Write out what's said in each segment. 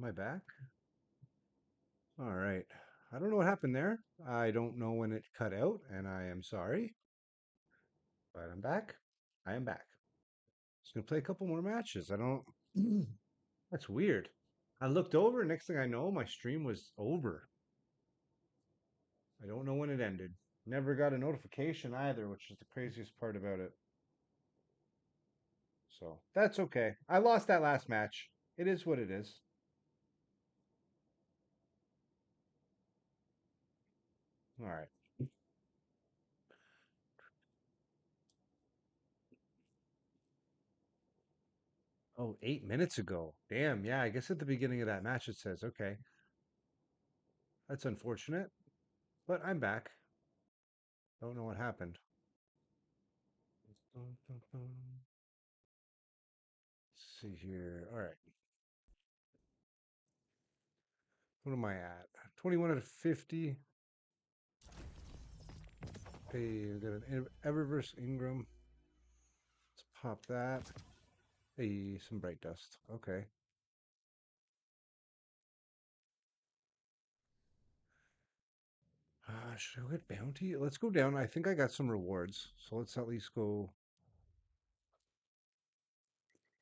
Am I back? All right. I don't know what happened there. I don't know when it cut out, and I am sorry, but I'm back. I am back. Just gonna play a couple more matches. I don't. That's weird. I looked over. Next thing I know, my stream was over. I don't know when it ended. Never got a notification either, which is the craziest part about it. So that's okay. I lost that last match. It is what it is. All right. Oh, 8 minutes ago. Damn. Yeah, I guess at the beginning of that match it says, okay, that's unfortunate, but I'm back. Don't know what happened. Let's see here. All right. What am I at? 21 out of 50. Hey, we got an Eververse Ingram. Let's pop that. Hey, some bright dust. Okay. Should I get bounty? Let's go down. I think I got some rewards. So let's at least go.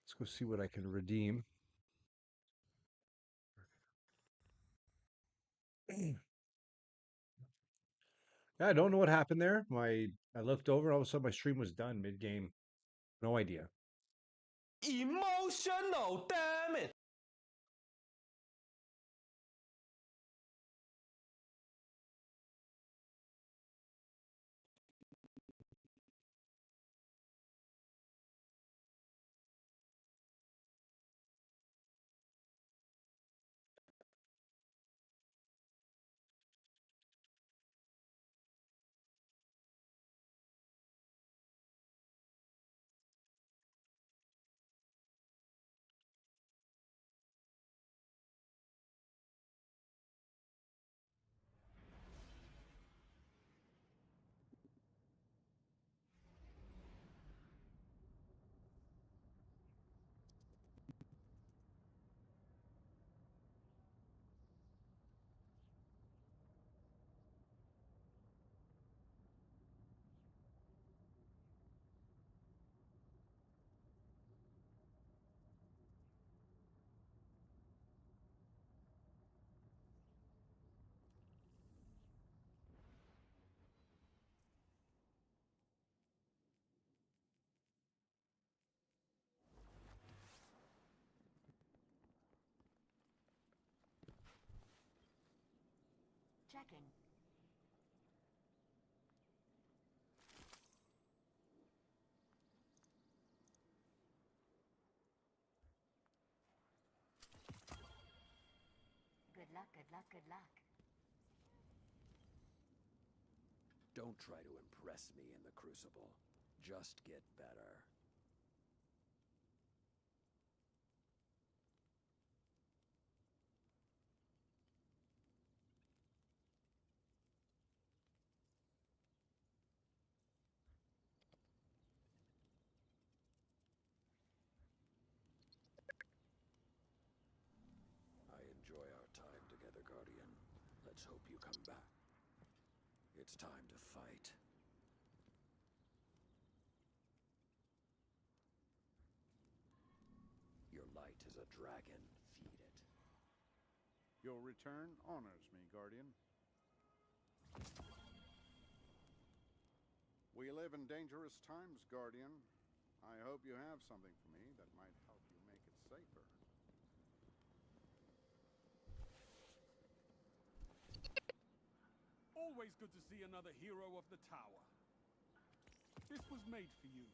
Let's go see what I can redeem. Yeah, I don't know what happened there. I looked over, all of a sudden my stream was done mid-game. No idea. Emotional, damn it! Checking. Good luck, good luck, good luck. Don't try to impress me in the Crucible. Just get better. I enjoy our time together, Guardian. Let's hope you come back. It's time to fight. Your light is a dragon. Feed it. Your return honors me, Guardian. We live in dangerous times, Guardian. I hope you have something for me that might help you make it safer. Always good to see another hero of the tower. This was made for you.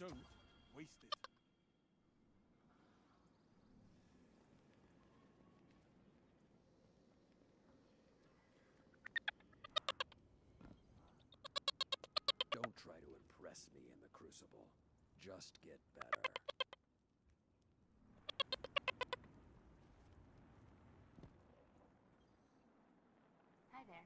Don't waste it. Don't try to impress me in the Crucible. Just get better. Hi there.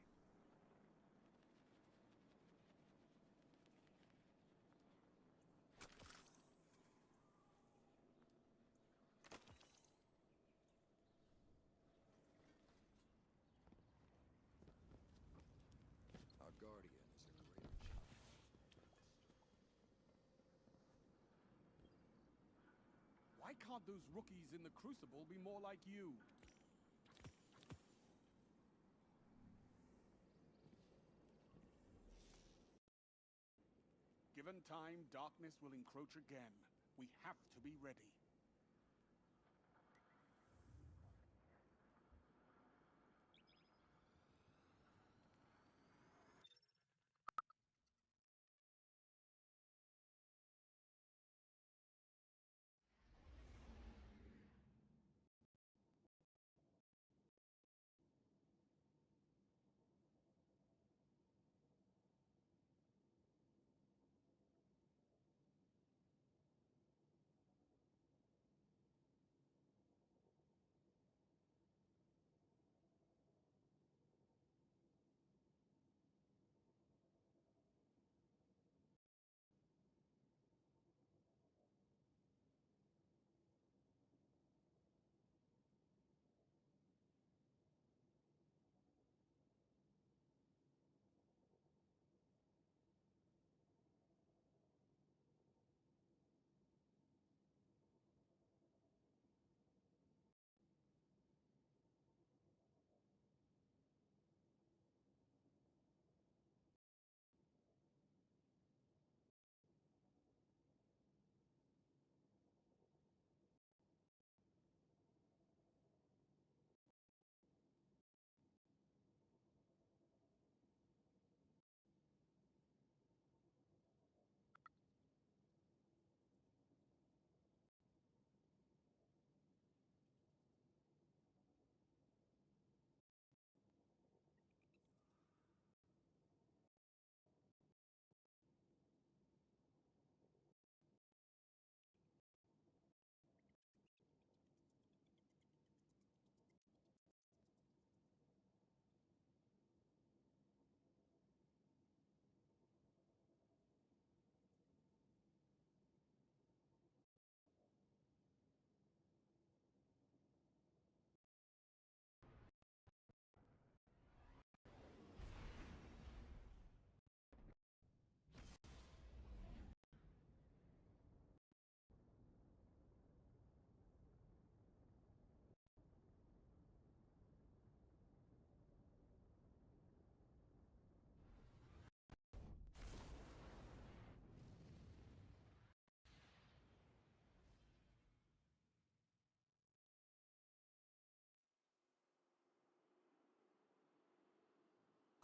Our Guardian is a greater challenge. Why can't those rookies in the Crucible be more like you? Given time, darkness will encroach again. We have to be ready.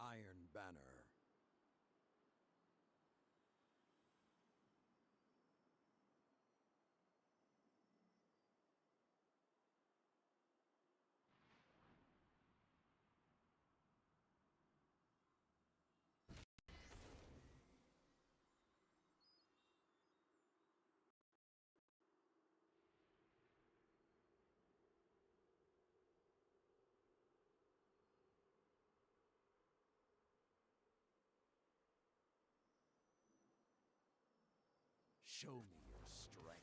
Iron Banner. Show me your strength.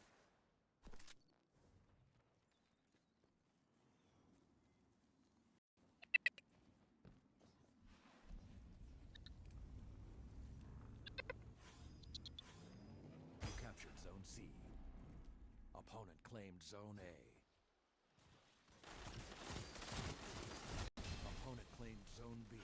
You captured Zone C. Opponent claimed Zone A. Opponent claimed Zone B.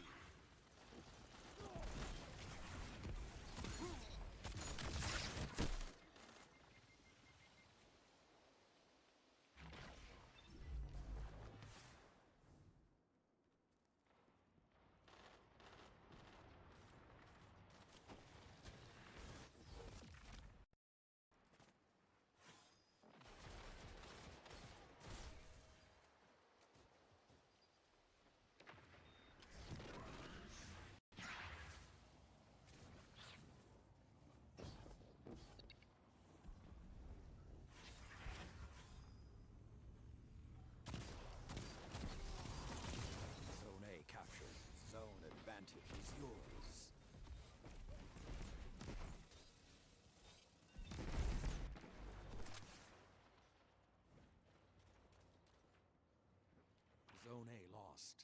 Zone A lost.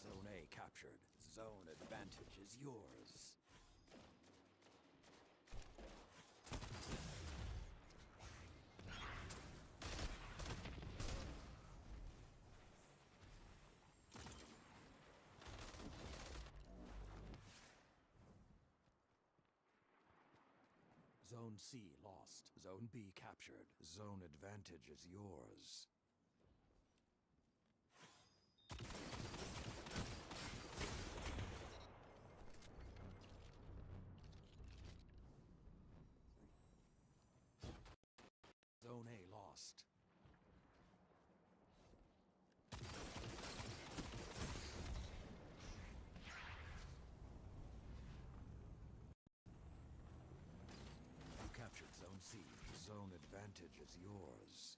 Zone A captured. Zone advantage is yours. Zone C lost. Zone B captured. Zone advantage is yours. Zone A lost. You captured Zone C. Zone advantage is yours.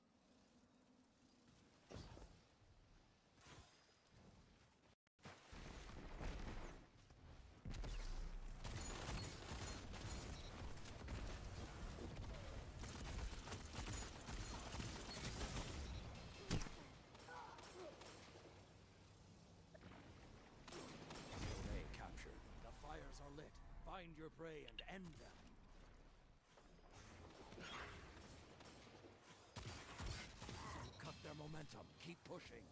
Zone A captured. The fires are lit. Find your prey and end them. Cut their momentum. Keep pushing.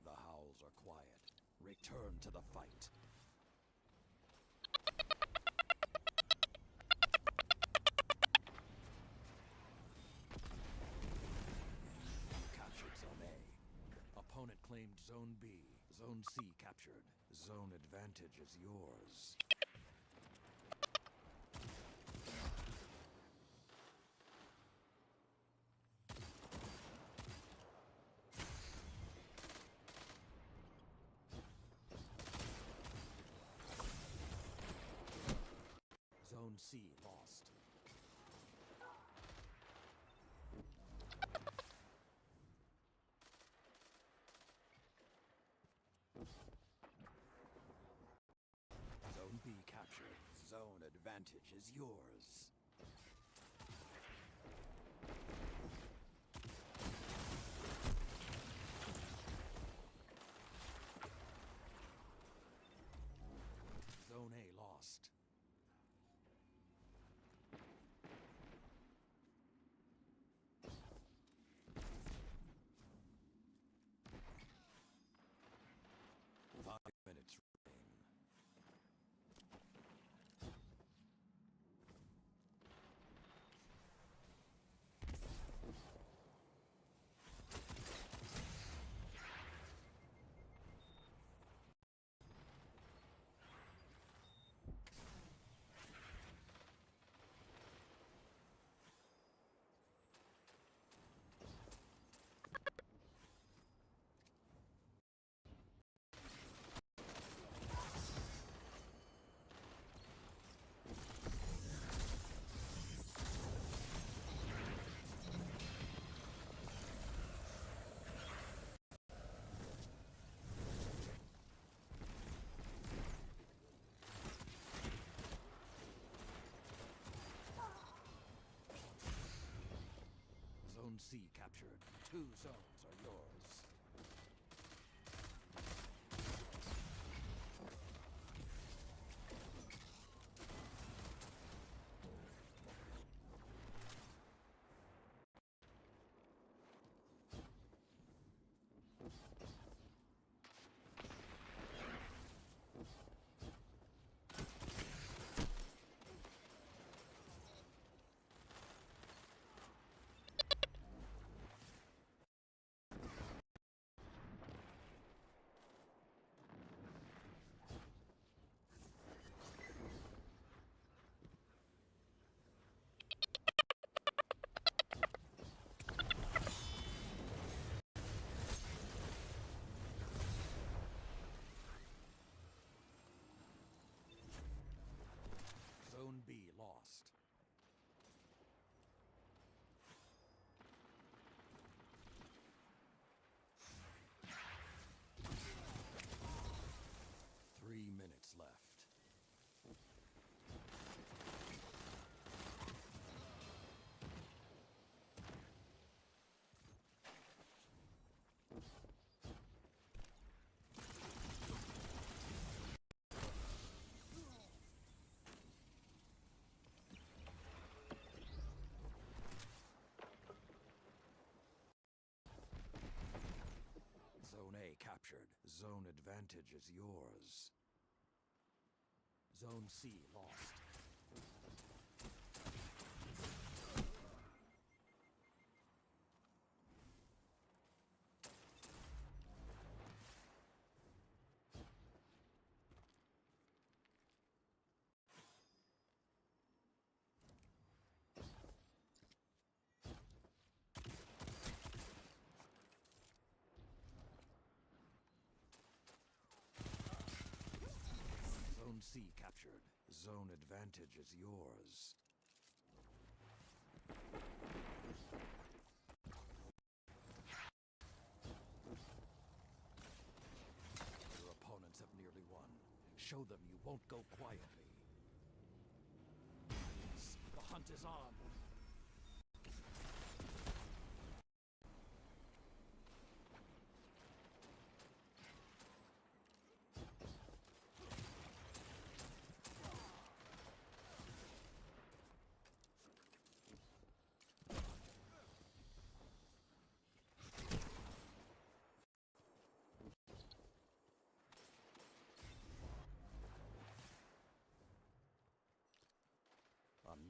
The howls are quiet. Return to the fight. Captured Zone A. Opponent claimed Zone B. Zone C captured. Zone advantage is yours. Zone C lost. Zone B captured. Zone advantage is yours. Zone A lost. Minutes remain. Zone C captured. 2 zones are yours. captured. Zone advantage is yours. Zone C lost. Zone C captured. Zone advantage is yours. Your opponents have nearly won. Show them you won't go quietly. Yes, the hunt is on.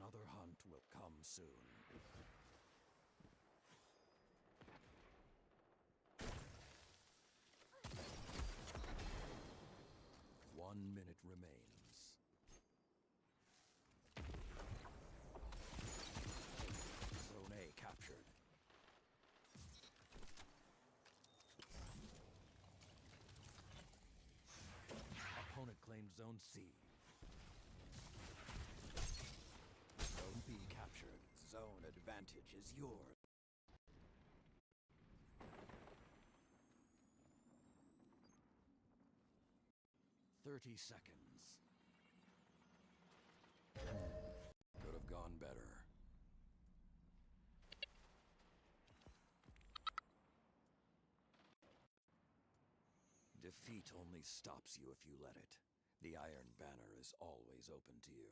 Another hunt will come soon. 1 minute remains. Zone A captured. Opponent claimed Zone C. Zone B captured. Zone advantage is yours. "30 seconds. Could have gone better. Defeat only stops you if you let it. The Iron Banner is always open to you.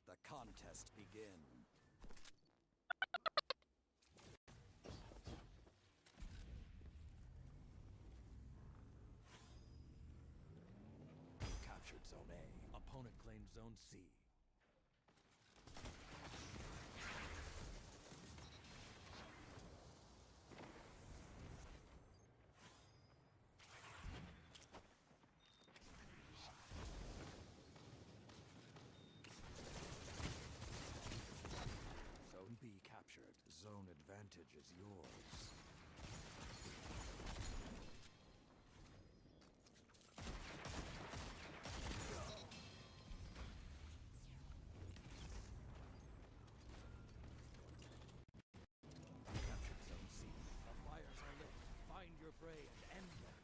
Let the contest begin. Captured Zone A. Opponent claimed Zone C. Zone B captured. Zone advantage is yours. Captured Zone C. The fires are lit. Find your prey and end them.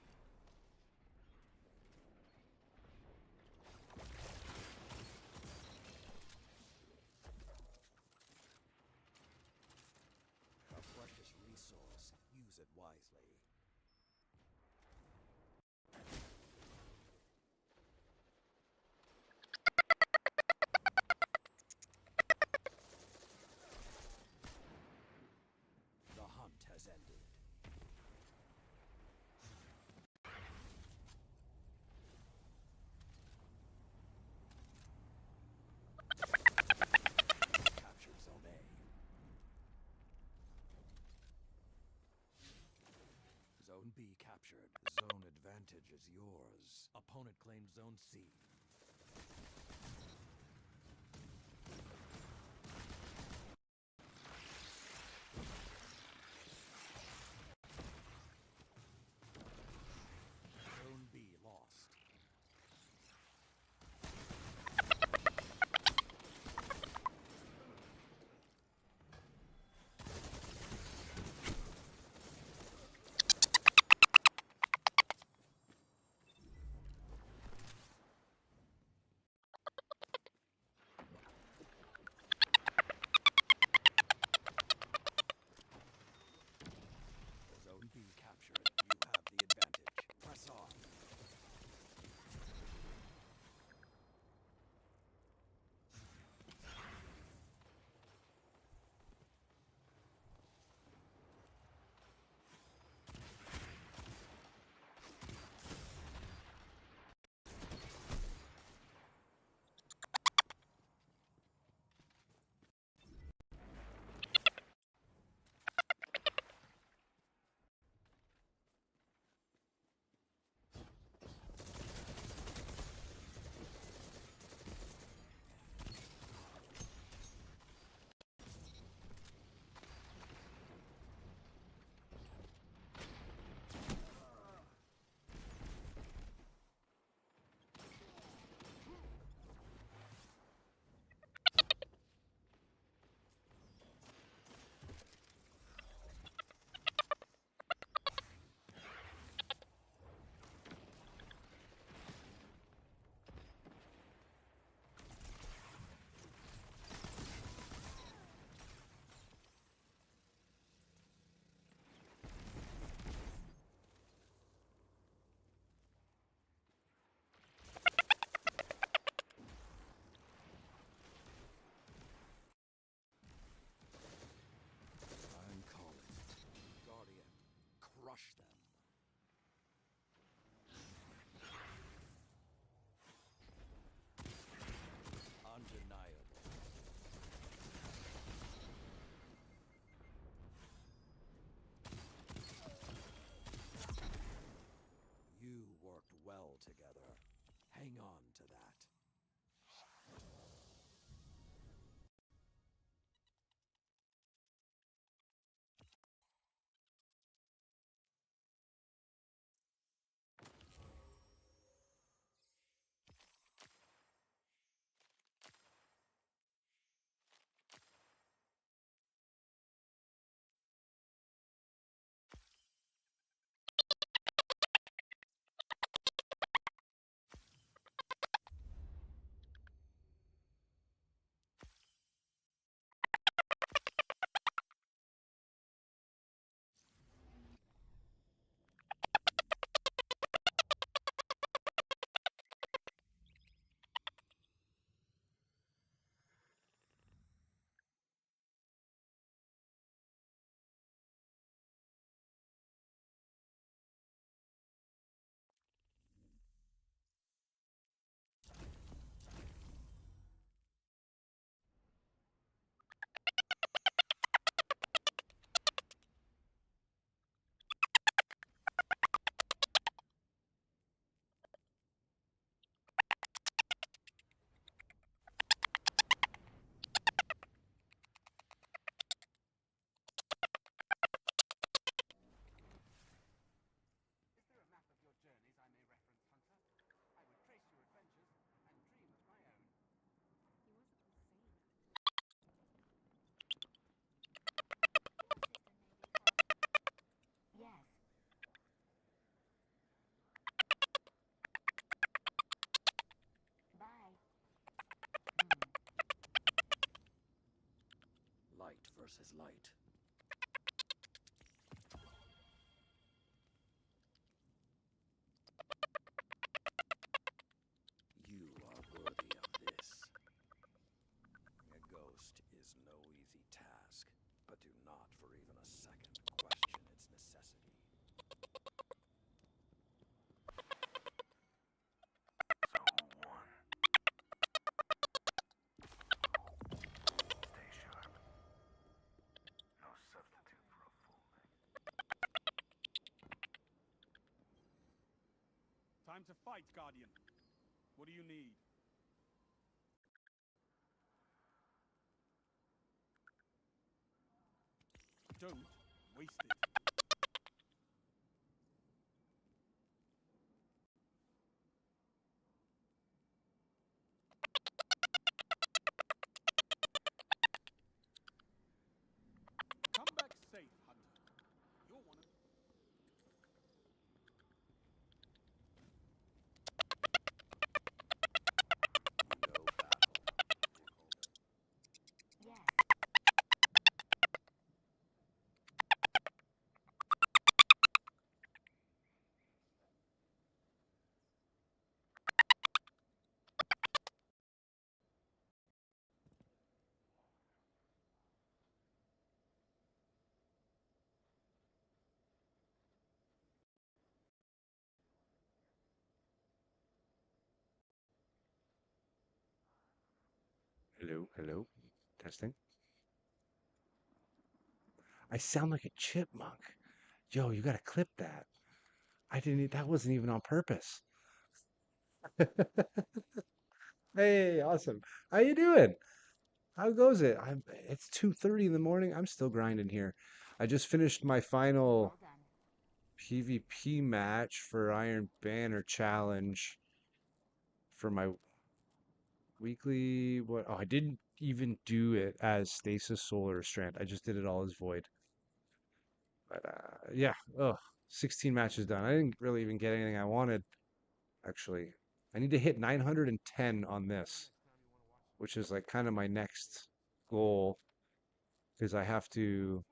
A precious resource. Use it wisely. The hunt has ended. Captured Zone A. Zone B captured. Zone advantage is yours. Opponent claimed Zone C. Zone B lost. versus light. You are worthy of this. A ghost is no easy task, but do not for even a second question its necessity. So who won? Stay sharp. No substitute for a full mech. Time to fight, Guardian. What do you need? Don't waste it. Come back safe, Hunter. You're one of... You know battle. Yes. Hello, hello. Testing. I sound like a chipmunk. Yo, you gotta clip that. I didn't. That wasn't even on purpose. Hey, awesome. How you doing? How goes it? It's 2:30 in the morning. I'm still grinding here. I just finished my final Well done. PvP match for Iron Banner challenge for my weekly what oh I didn't even do it as Stasis Solar Strand. I just did it all as Void. But yeah, oh, 16 matches done. I didn't really even get anything I wanted, actually. I need to hit 910 on this, which is like kind of my next goal because I have to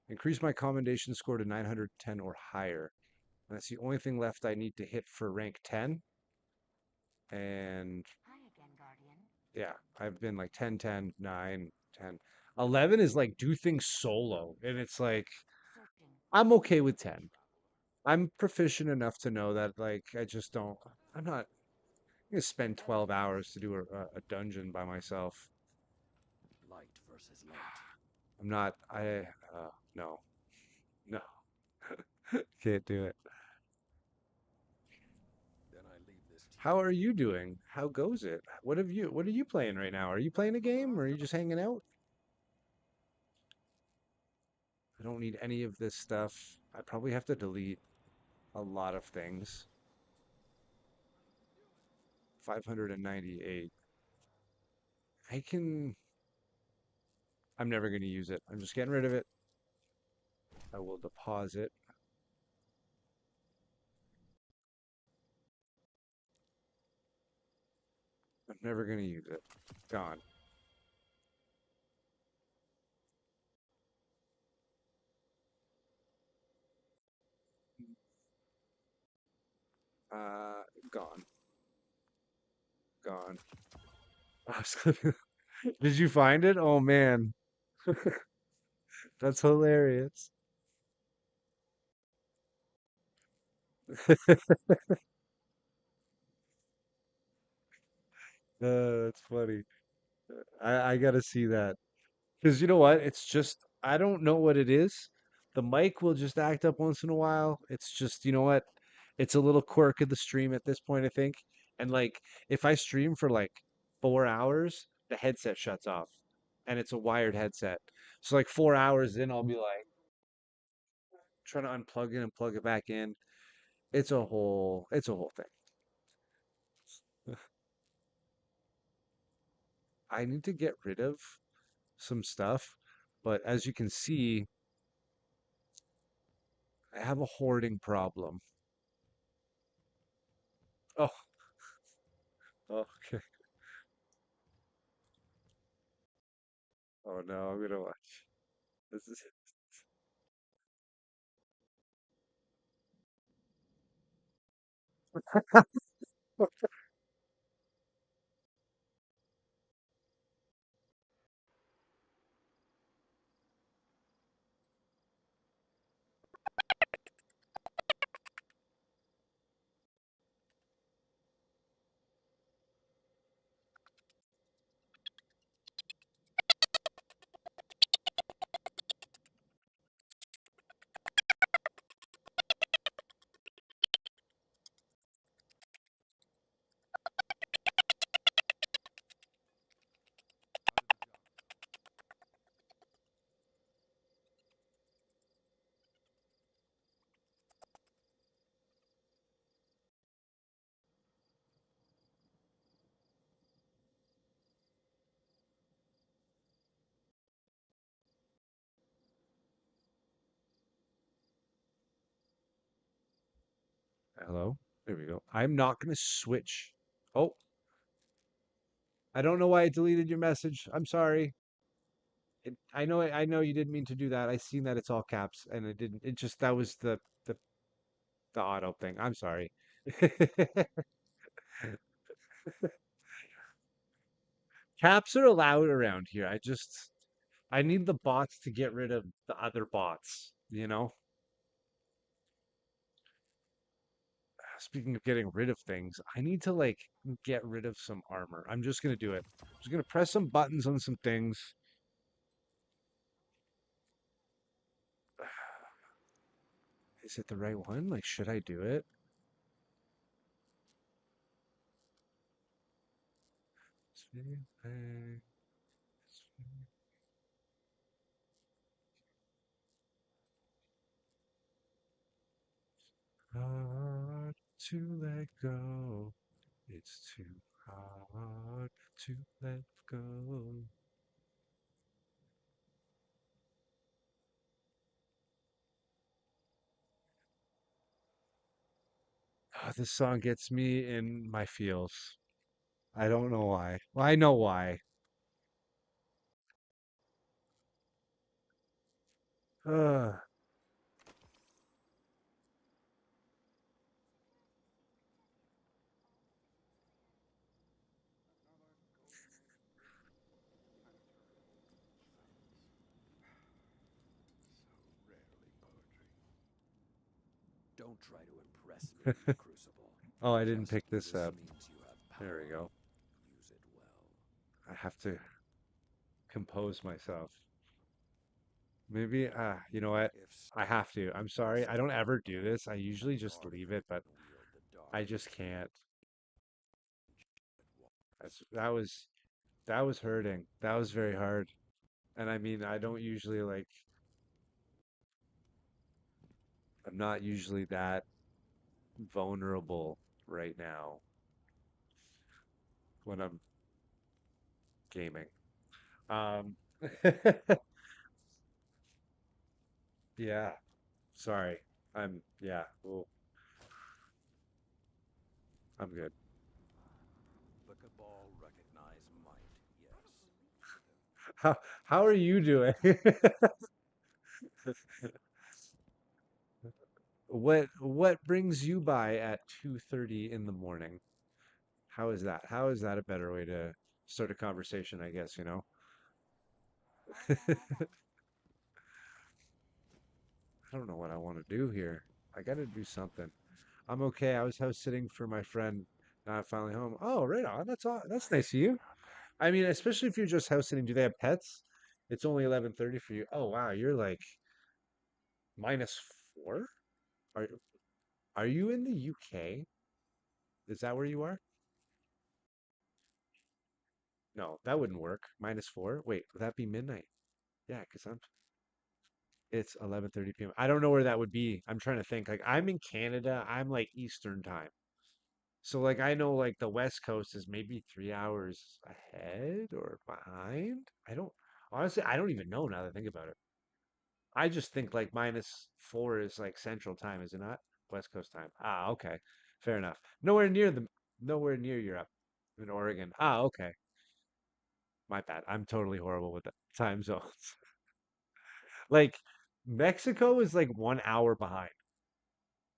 increase my commendation score to 910 or higher. And that's the only thing left I need to hit for rank 10. And Hi again, Guardian. yeah, I've been like 10, 10, 9, 10. 11 is like do things solo. And it's like, Searching. I'm okay with 10. I'm proficient enough to know that like I just don't, I'm not going to spend 12 hours to do a dungeon by myself. Light versus light. I'm not, no, no, can't do it. Then I leave this to How are you doing? How goes it? What are you playing right now? Are you playing a game or are you just hanging out? I don't need any of this stuff. I probably have to delete a lot of things. 598. I can, I'm never going to use it. I'm just getting rid of it. I will deposit. I'm never going to use it. Gone. Gone. Gone. Did you find it? Oh man, that's hilarious. That's funny. I gotta see that. Because you know what? It's just, I don't know what it is. The mic will just act up once in a while. It's just, you know what? It's a little quirk of the stream at this point, I think. And like, if I stream for like 4 hours, the headset shuts off. And it's a wired headset. So like 4 hours in, I'll be like trying to unplug it and plug it back in. It's a whole thing. I need to get rid of some stuff, but as you can see, I have a hoarding problem. Oh, okay. Oh no, I'm gonna watch. This is hello. There we go. I'm not gonna switch. Oh, I don't know why it deleted your message. I'm sorry. I know you didn't mean to do that. I seen that it's all caps and it didn't. It just that was the the auto thing. I'm sorry. Caps are allowed around here. I need the bots to get rid of the other bots, you know? Speaking of getting rid of things, I need to like get rid of some armor. I'm just gonna do it. I'm just gonna press some buttons on some things. Is it the right one? Like, should I do it? Hard to let go. It's too hard to let go. This song gets me in my feels. I don't know why. Well, I know why. Uh, So rarely poetry. Don't try to impress me, Crucible. oh, I didn't Just pick this this up. means you have There we power. go. Use it well. I have to compose myself. Maybe, you know what? If I have to. I'm sorry. I don't stubborn ever do enough, this. I usually the just leave Guardian it, but can wield the I dark just can't. at once. That was hurting. That was very hard. And I mean, I don't usually like, I'm not usually that vulnerable right now when I'm gaming. Um, yeah, sorry. Yeah, well, I'm good. The Cabal recognize might, yes. How how are you doing? What brings you by at 2:30 in the morning? How is that? How is that a better way to start a conversation, I guess, you know? I don't know what I want to do here. I got to do something. I'm okay. I was house sitting for my friend. Now I'm finally home. Oh, right on. That's all. That's Nice nice of seeing you. you out there. I mean, especially if you're just house sitting. Do they have pets? It's only 11:30 for you. Oh, wow. You're like -4? Are are you in the UK? Is that where you are? No, that wouldn't work. -4. Wait, would that be midnight? Yeah, because it's 11:30 p.m. I don't know where that would be. I'm trying to think. Like I'm in Canada. I'm like Eastern time. So like I know like the West Coast is maybe 3 hours ahead or behind. I don't honestly I don't even know now that I think about it. I just think like -4 is like Central time, is it not? West Coast time. Ah, okay. Fair enough. Nowhere near Europe in Oregon. Ah, okay. My bad. I'm totally horrible with the time zones. Like Mexico is like 1 hour behind.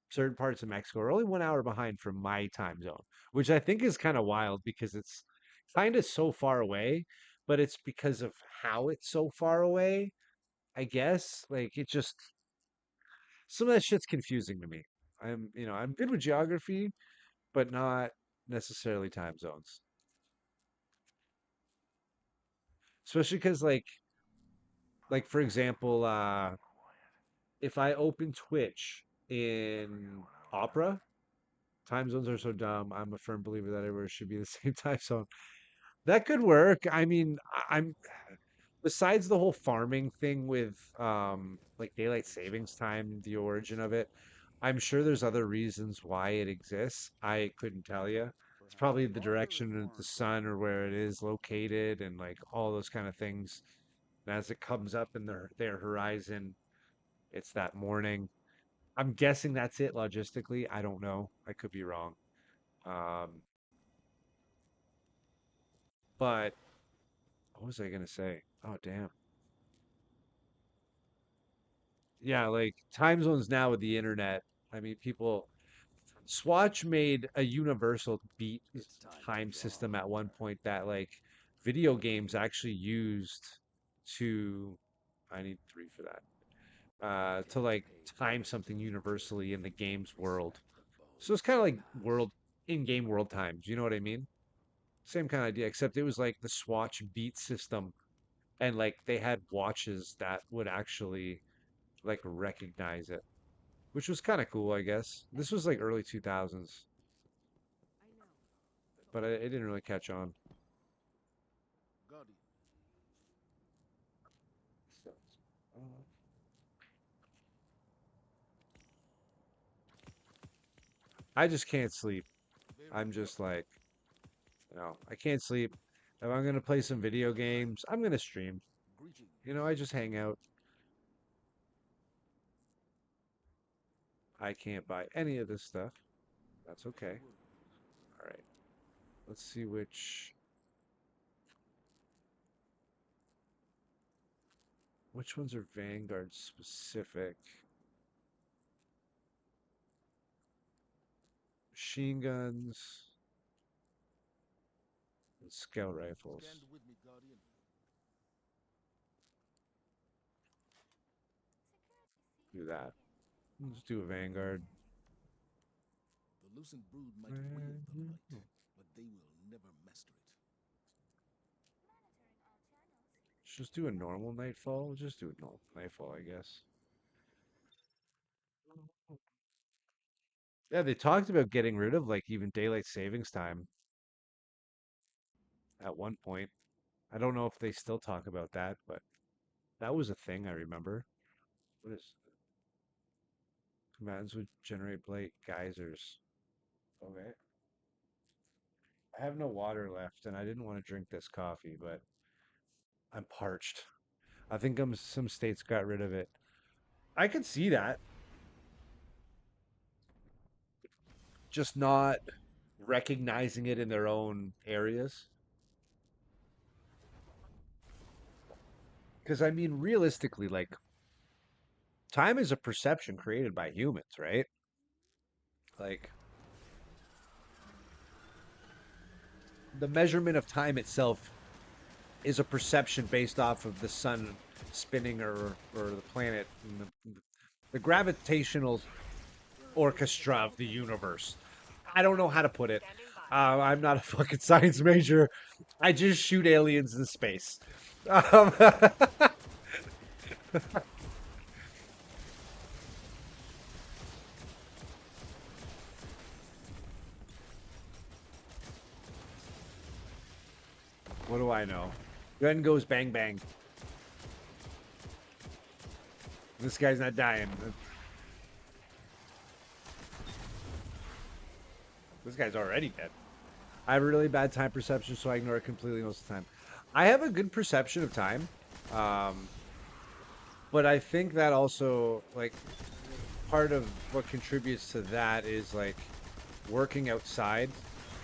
Certain parts of Mexico are only 1 hour behind from my time zone, which I think is kind of wild because it's kind of so far away, but it's because of how it's so far away, I guess. Like it just some of that shit's confusing to me. I'm good with geography, but not necessarily time zones. Especially because like for example, if I open Twitch in Opera, time zones are so dumb. I'm a firm believer that everywhere should be the same time zone. That could work. I mean, I'm besides the whole farming thing with like daylight savings time, the origin of it, I'm sure there's other reasons why it exists. I couldn't tell you. It's Perhaps probably the farther is direction of more the important. sun or where it is located and like all those kind of things. And as it comes up in their horizon, it's that morning. I'm guessing that's it logistically. I don't know. I could be wrong. Um, but what was I gonna say? Oh, damn. Yeah, like time zones now with the internet. I mean, people. Swatch made a universal beat It's time to time draw system at one another. point that like video games actually used to. I need three for that. To Getting like paid for time what something you do universally in the game's world. respect the So it's bones kind of of the like past. in-game world times. You know what I mean? Same kind of idea, except it was like the Swatch beat system, and like they had watches that would actually like recognize it, which was kind of cool, I guess. This was like early 2000s, but it didn't really catch on. Guardian, So, uh, I just can't sleep. very I'm well. just like, I can't sleep. If I'm gonna play some video games, I'm gonna stream. Greetings. I just hang out. I can't buy any of this stuff. That's okay. Very well. All right. Let's see which ones are Vanguard specific. Machine guns and scout rifles. Stand with me, Guardian. Do that. Let's do a Vanguard. The Lucent Brood might wield the light, but they will never master it. Let's just do a normal Nightfall. We'll just do a normal Nightfall, I guess. Yeah, they talked about getting rid of like even daylight savings time at one point. I don't know if they still talk about that, but that was a thing I remember. What is combatants would generate blight geysers. Okay. I have no water left, and I didn't want to drink this coffee, but I'm parched. I think some states got rid of it. I could see that. Just not recognizing it in their own areas. Because I mean, realistically, like time is a perception created by humans, right? Like the measurement of time itself is a perception based off of the sun spinning or the planet and the gravitational orchestra of the universe. I don't know how to put it. I'm not a fucking science major. I just shoot aliens in space. Um, what do I know? Gun goes bang bang. This guy's not dying. This guy's already dead. I have a really bad time perception, so I ignore it completely most of the time. I have a good perception of time, um, but I think that also like part of what contributes to that is like working outside,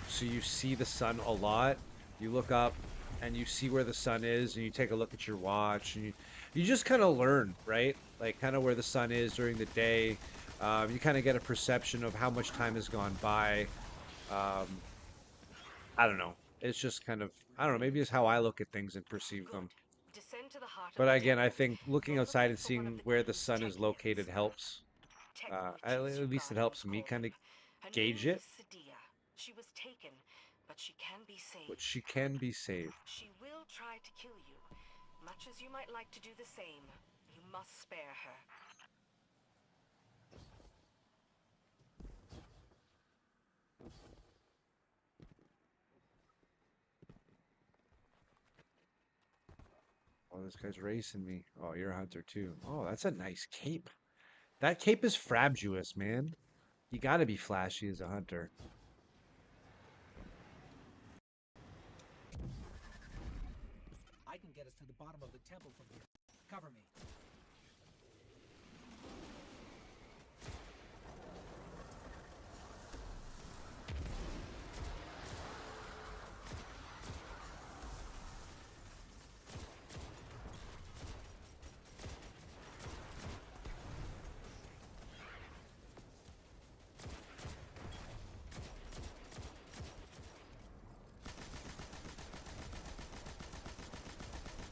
so you see the sun a lot. You look up, and you see where the sun is, and you take a look at your watch, and you just kind of learn, right? Like kind of where the sun is during the day. You kind of get a perception of how much time has gone by. Um, I don't know. It's just kind of, I don't know. Maybe it's how I look at things and perceive them. Descend to the heart of But the again, I temple. think looking You're outside looking and for one of seeing the where the queen's sun is technions. located helps. Tech At which is your least it guardian's helps me call kind of them. Her gauge name it, is Sadia. She was taken, but she can be but saved. she can be saved. She will try to kill you. Much as you might like to do the same, you must spare her. Oh, this guy's racing me. Oh, you're a hunter too. Oh, that's a nice cape. That cape is frabjous, man. You gotta be flashy as a hunter. I can get us to the bottom of the temple from here. Cover me.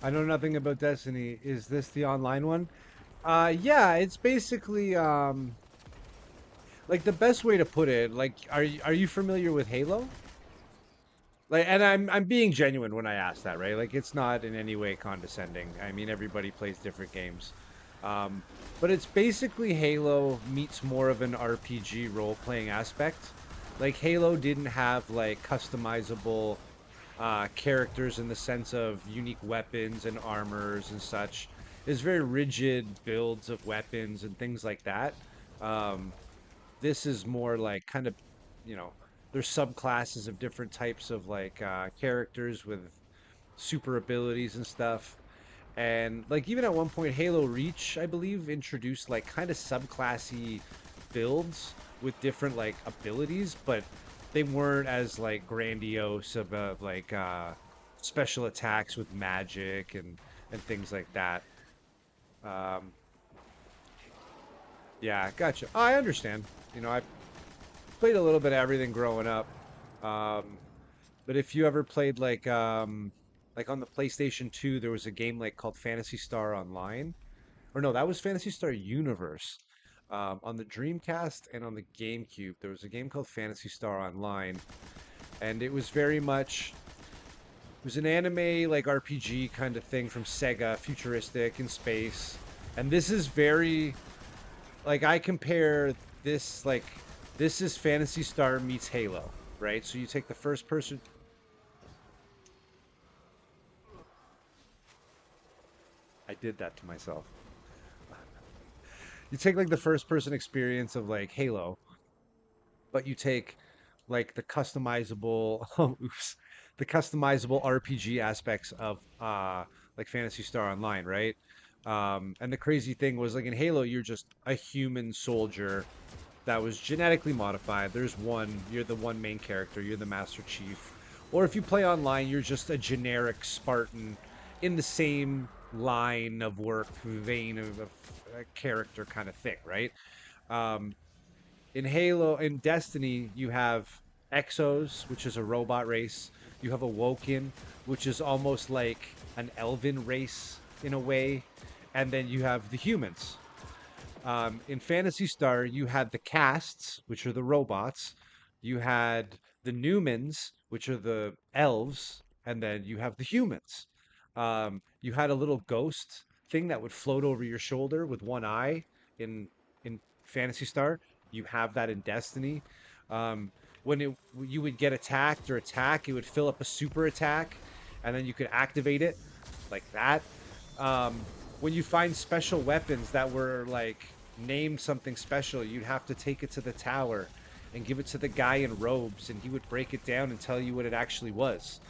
I know nothing about Destiny. Is this the online one? Yeah, it's basically like the best way to put it, like are you familiar with Halo? Like, and I'm being genuine when I ask that, right? Like it's not in any way condescending. I mean, everybody plays different games. Um, but it's basically Halo meets more of an RPG role-playing aspect. Like Halo didn't have like customizable characters in the sense of unique weapons and armors and such. It's very rigid builds of weapons and things like that. Um, this is more like kind of, you know, there's subclasses of different types of like characters with super abilities and stuff. And like even at one point, Halo Reach, I believe, introduced like kind of subclassy builds with different like abilities, but they weren't as like grandiose of like special attacks with magic and things like that. Um, yeah, gotcha. Oh, I understand. You know, I played a little bit of everything growing up. Um, but if you ever played like on the PlayStation 2, there was a game like called Phantasy Star Online. Or no, that was Phantasy Star Universe. On the Dreamcast and on the GameCube, there was a game called Phantasy Star Online, and it was very much it was an anime like RPG kind of thing from Sega, futuristic in space. And this is very like I compare this like this is Phantasy Star meets Halo, right? So you take the first person. I did that to myself. You take like the first person experience of like Halo, but you take like the customizable oops, the customizable RPG aspects of like Phantasy Star Online, right? And the crazy thing was like in Halo, you're just a human soldier that was genetically modified. There's one, you're the one main character, you're the Master Chief. Or if you play online, you're just a generic Spartan in the same line of work, vein of a character kind of thing, right? Um, in Halo, in Destiny, you have Exos, which is a robot race. You have a Woken, which is almost like an elven race in a way. And then you have the humans. In Phantasy Star, you had the casts, which are the robots. You had the Newmans, which are the elves, and then you have the humans. You had a little ghost thing that would float over your shoulder with one eye in in Phantasy Star. You have that in Destiny. Um, when you would get attacked or attack, it would fill up a super attack, and then you could activate it like that. Um, when you find special weapons that were like named something special, you'd have to take it to the tower and give it to the guy in robes, and he would break it down and tell you what it actually was.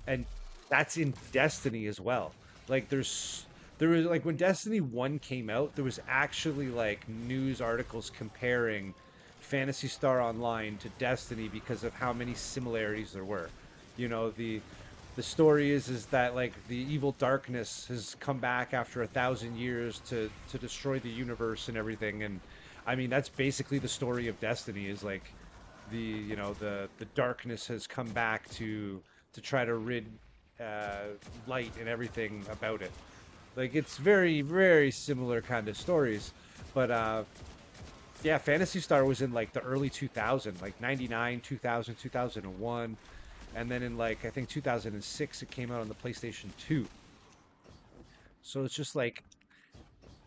And that's in Destiny as well. Like there was like when Destiny 1 came out, there was actually like news articles comparing Phantasy Star Online to Destiny because of how many similarities there were. You know, the story is that like the evil darkness has come back after 1,000 years to destroy the universe and everything. And I mean, that's basically the story of Destiny, is like the darkness has come back to try to rid light and everything about it. Like, it's very, very similar kind of stories. But yeah, Phantasy Star was in like the early 2000, like 99, 2000, 2001. And then in like, I think 2006, it came out on the PlayStation 2. So it's just like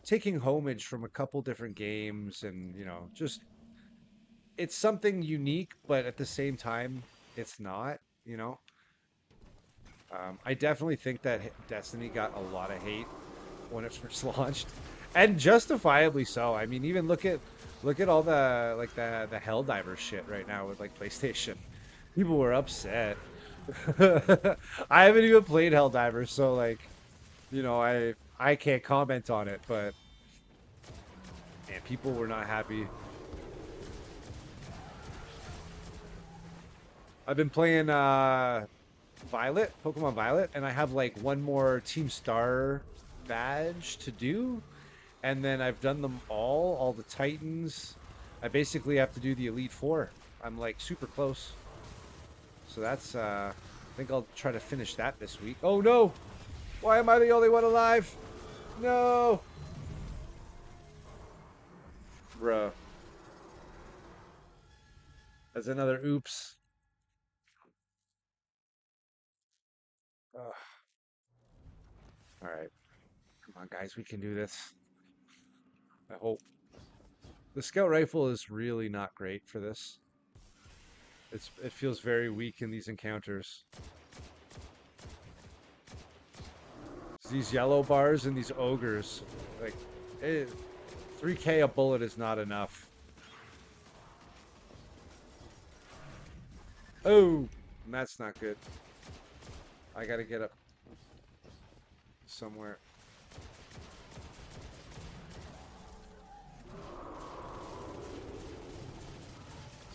taking homage from a couple different games, and, just it's something unique, but at the same time, it's not, you know? I definitely think that Destiny got a lot of hate when it first launched, and justifiably so. I mean, even look at all the like the Helldivers shit right now with like PlayStation. People were upset. I haven't even played Helldivers, so like, I can't comment on it, but man, people were not happy. I've been playing Violet, Pokemon Violet, and I have like one more Team Star badge to do, and then I've done them all the Titans. I basically have to do the Elite Four. I'm like super close. So that's I think I'll try to finish that this week. Oh no! Why am I the only one alive? No! Bruh. That's another oops. Ugh. All right. Come on, guys. We can do this. I hope. The scout rifle is really not great for this. It feels very weak in these encounters. These yellow bars and these ogres, like, 3K a bullet is not enough. Oh, that's not good. I gotta get up somewhere.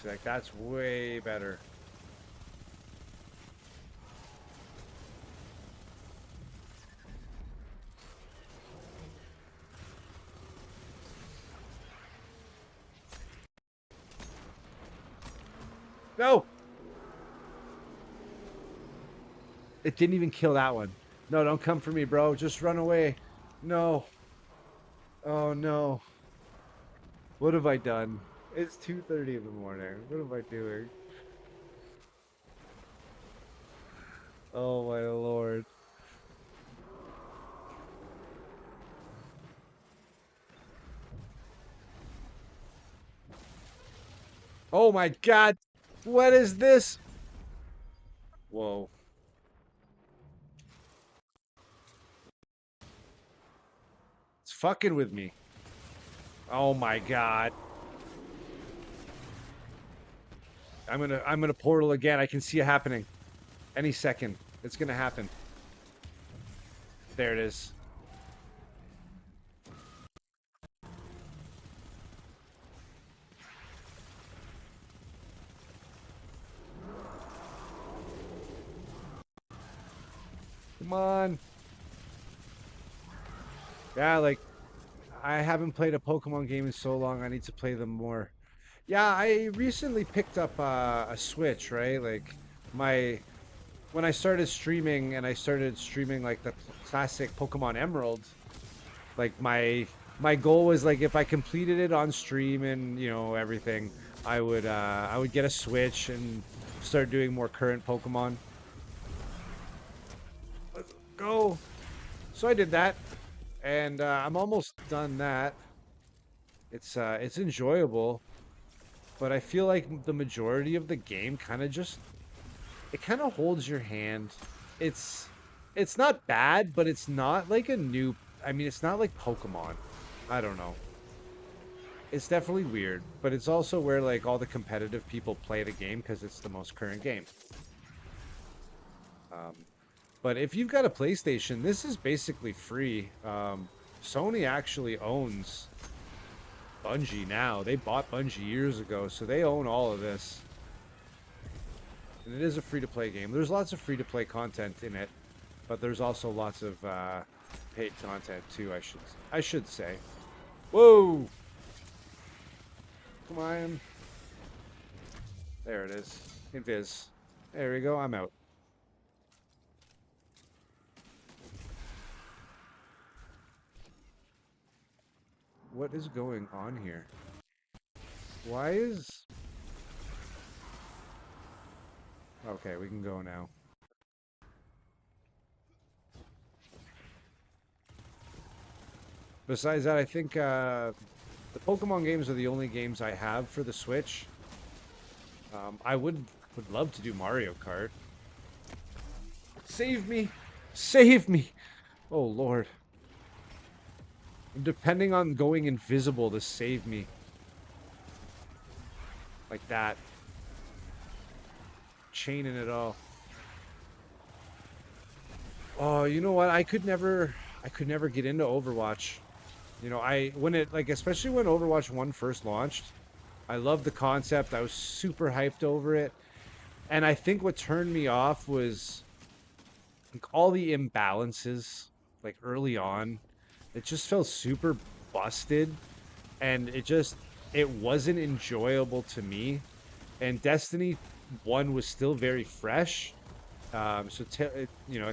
See, like, that's way better. No! It didn't even kill that one. No, don't come for me, bro. Just run away. No. Oh, no. What have I done? It's 2:30 in the morning. What am I doing? Oh, my lord. Oh, my God. What is this? Whoa. It's fucking with me. Oh my God. I'm gonna portal again. I can see it happening. Any second. It's gonna happen. There it is. Come on. Yeah, like, I haven't played a Pokemon game in so long. I need to play them more. Yeah, I recently picked up a Switch, right? Like, when I started streaming, and I started streaming like the classic Pokemon Emerald, like my goal was like, if I completed it on stream and everything, I would get a Switch and start doing more current Pokemon. Let's go. So I did that, and I'm almost done that. It's enjoyable, but I feel like the majority of the game kind of holds your hand. It's it's not bad, but it's not like a new. I mean, it's not like Pokemon. I don't know. It's definitely weird, but it's also where like all the competitive people play the game because it's the most current game. Um, but if you've got a PlayStation, this is basically free. Sony actually owns Bungie now. They bought Bungie years ago, so they own all of this. And it is a free-to-play game. There's lots of free-to-play content in it, but there's also lots of paid content too, I should say. Whoa! Come on. There it is. Invis. There we go. I'm out. What is going on here? Why is... Okay, we can go now. Besides that, I think the Pokemon games are the only games I have for the Switch. I would love to do Mario Kart. Save me! Save me! Oh, Lord. I'm depending on going invisible to save me. Like that. Chaining it all. Oh, you know what? I could never get into Overwatch. You know, especially when Overwatch 1 first launched, I loved the concept. I was super hyped over it. And I think what turned me off was like all the imbalances like early on. It just felt super busted and it wasn't enjoyable to me. And Destiny 1 was still very fresh. It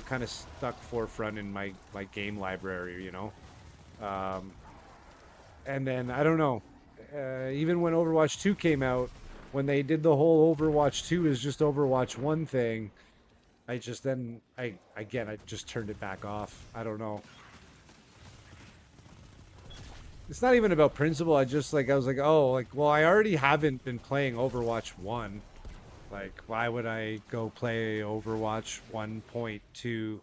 kind of stuck forefront in my game library, you know. And then I don't know, even when Overwatch 2 came out, when they did the whole Overwatch 2 is just Overwatch 1 thing, I just turned it back off. I don't know. It's not even about principle. I was like, oh, like, well, I already haven't been playing Overwatch 1. Like, why would I go play Overwatch 1.2?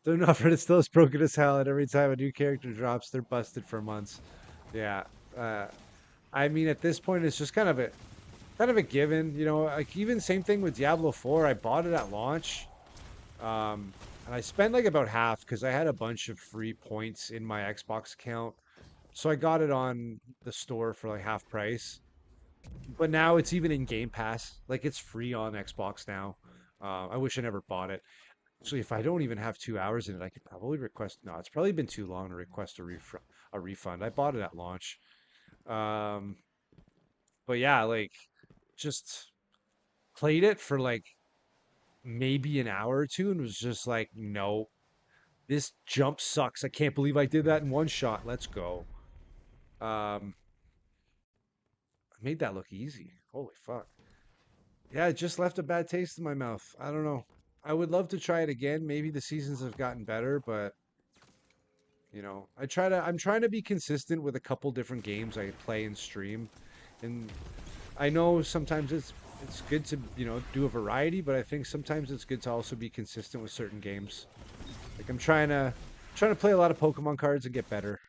They're not, but it's still as broken as hell, and every time a new character drops, they're busted for months. Yeah. Uh, I mean, at this point, it's just kind of a given, you know. Like even same thing with Diablo 4. I bought it at launch, and I spent like about half because I had a bunch of free points in my Xbox account, so I got it on the store for like half price. But now it's even in Game Pass, like it's free on Xbox now. I wish I never bought it. Actually, if I don't even have 2 hours in it, I could probably request. No, it's probably been too long to request a refund. I bought it at launch. Um, but yeah, like just played it for like maybe an hour or two and was just like, no, this jump sucks. I can't believe I did that in one shot. Let's go. I made that look easy. Holy fuck. Yeah, it just left a bad taste in my mouth. I don't know. I would love to try it again. Maybe the seasons have gotten better, but you know, I'm trying to be consistent with a couple different games I play and stream. And I know sometimes it's good to, you know, do a variety, but I think sometimes it's good to also be consistent with certain games. Like I'm trying to play a lot of Pokemon cards and get better.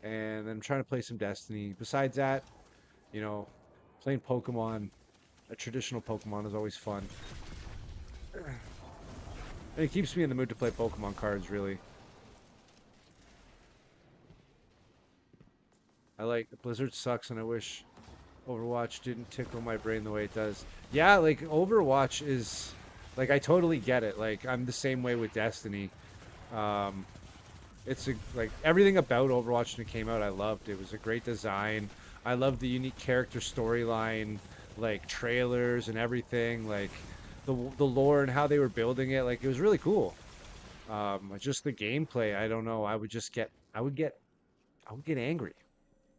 And then I'm trying to play some Destiny. Besides that, you know, playing Pokemon, a traditional Pokemon is always fun. And it keeps me in the mood to play Pokemon cards, really. I like Blizzard sucks and I wish Overwatch didn't tickle my brain the way it does. Yeah, like Overwatch is like I totally get it. Like I'm the same way with Destiny. Um like everything about Overwatch when it came out I loved. It was a great design. I loved the unique character storyline, like trailers and everything, like the lore and how they were building it. Like it was really cool. Just the gameplay, I don't know. I would get angry.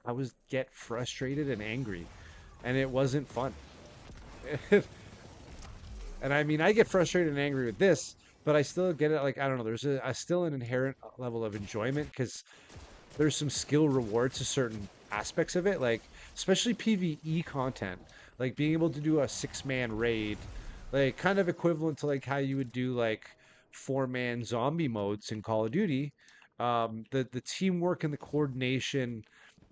I would get frustrated and angry, and it wasn't fun. And I mean, I get frustrated and angry with this, but I still get it. Like I don't know, there's a still an inherent level of enjoyment because there's some skill reward to certain aspects of it, like especially PvE content, like being able to do a 6-man raid, like kind of equivalent to like how you would do like 4-man zombie modes in Call of Duty. The teamwork and the coordination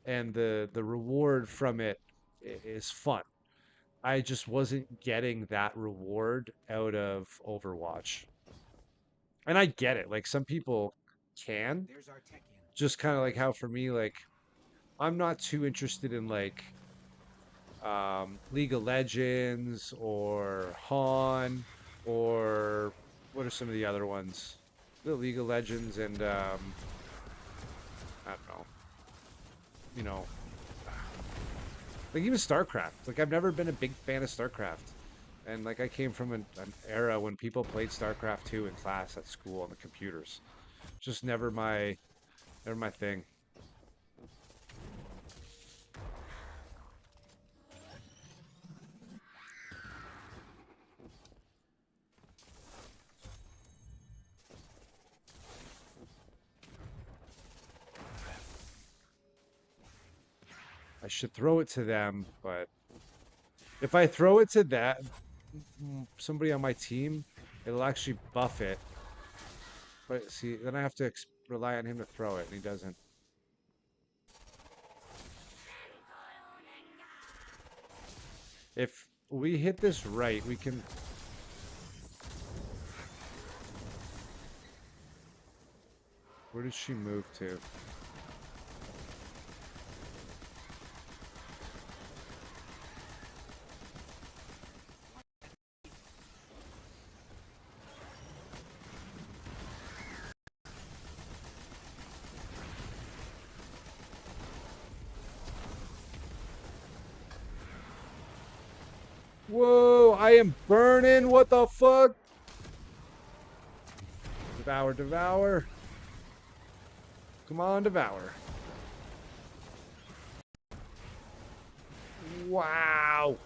and the reward from it is fun. I just wasn't getting that reward out of Overwatch. And I get it. Like some people can. There's our Techian. Just kind of like how for me, like I'm not too interested in like League of Legends or Han or what are some of the other ones? The League of Legends and I don't know. You know, like even StarCraft. Like I've never been a big fan of StarCraft. And like I came from an era when people played StarCraft 2 in class at school on the computers. Just never my thing. I should throw it to them, but if I throw it to that somebody on my team, it'll actually buff it. But see, then I have to rely on him to throw it, and he doesn't. If we hit this right, we can... Where did she move to? Whoa, I am burning. What the fuck? Devour, devour. Come on, devour. Wow.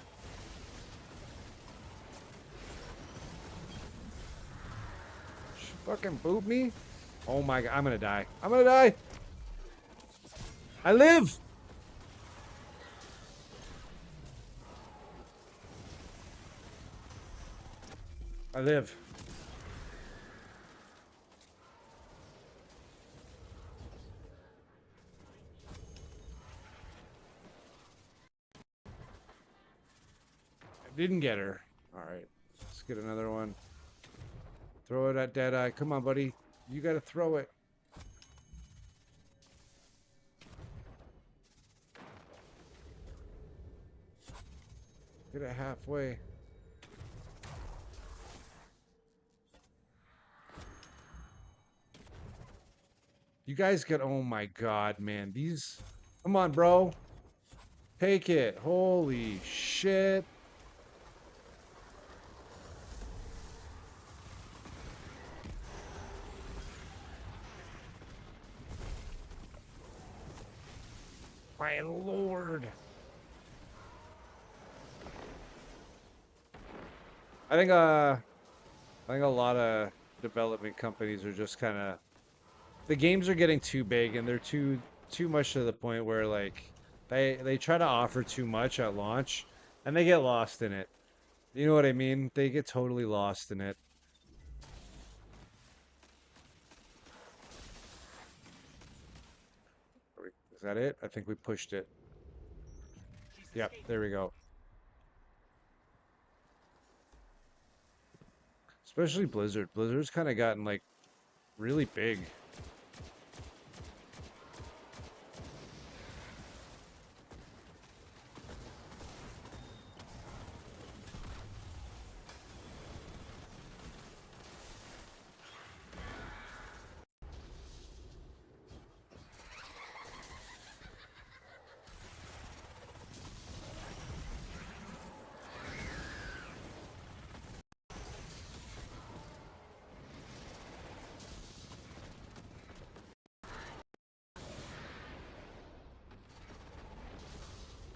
She fucking boot me? Oh my god, I'm gonna die. I'm gonna die. I live. I live. I didn't get her. Alright. Let's get another one. Throw it at Deadeye. Come on, buddy. You gotta throw it. Get it halfway. You guys get, oh my god, man. These, come on, bro. Take it. Holy shit. My lord. I think a lot of development companies are just kind of, the games are getting too big and they're too much to the point where like they try to offer too much at launch and they get lost in it. You know what I mean? They get totally lost in it. Is that it? I think we pushed it. Yep, there we go. Especially Blizzard. Blizzard's kind of gotten like really big.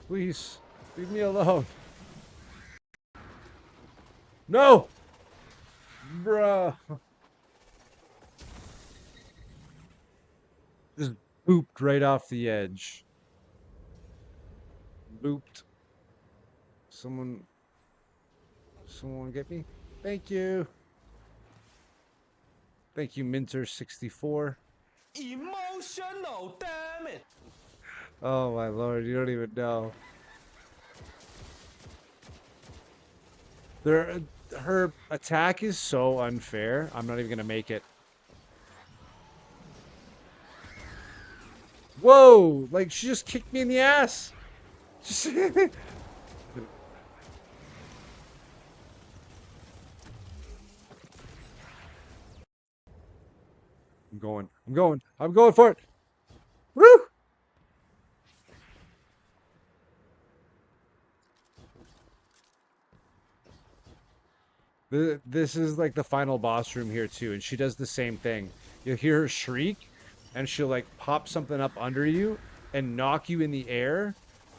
Please, leave me alone. No! Bruh. Just booped right off the edge. Booped. Someone get me? Thank you. Thank you, Minter64. Emotional, damn it! Oh my lord, you don't even know. Her attack is so unfair. I'm not even gonna make it. Whoa! Like she just kicked me in the ass. I'm going. I'm going. I'm going for it. Woo! This is like the final boss room here too, and she does the same thing. You'll hear her shriek, and she'll like pop something up under you and knock you in the air,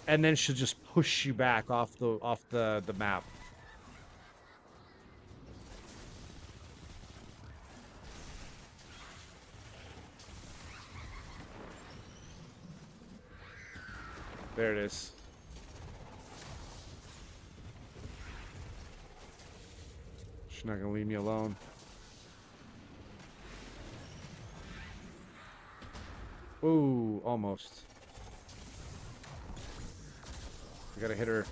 and then she'll just push you back off the map. There it is. She's not gonna leave me alone. Ooh, almost. I gotta hit her.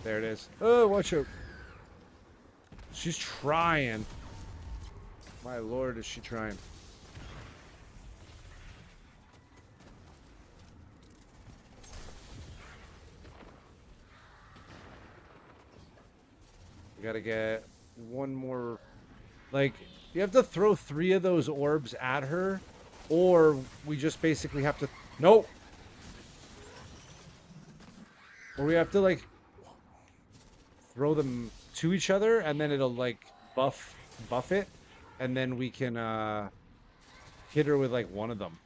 There it is. Oh, watch out. She's trying. My lord, is she trying. We gotta get one more. Like, you have to throw 3 of those orbs at her, or we just basically have to. Nope! Or we have to, like, throw them to each other, and then it'll, like, buff it, and then we can, hit her with, like, one of them.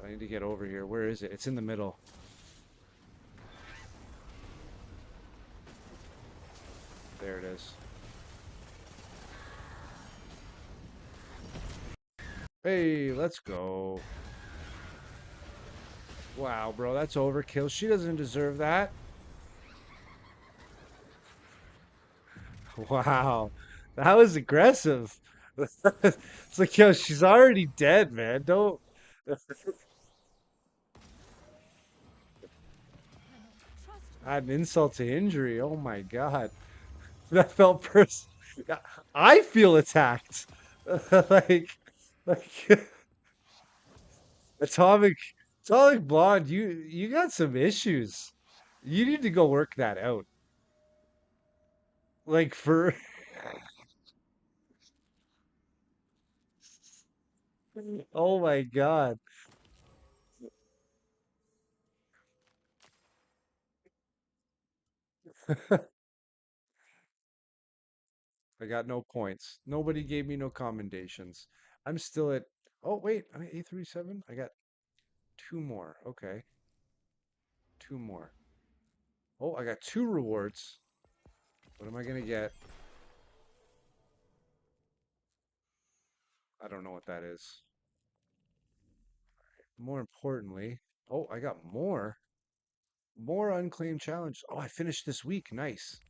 I need to get over here. Where is it? It's in the middle. There it is. Hey, let's go. Wow, bro, that's overkill. She doesn't deserve that. Wow, that was aggressive. It's like, yo, she's already dead, man. Don't add an insult to injury. Oh my God, that felt I feel attacked. like, like atomic, atomic blonde. You got some issues. You need to go work that out. Like for. Oh my God. I got no points. Nobody gave me no commendations. I'm still at. Oh wait, I'm at A37. I got 2 more. Okay, 2 more. Oh, I got 2 rewards. What am I gonna get? I don't know what that is. More importantly, oh, I got more. More unclaimed challenge. Oh, I finished this week. Nice.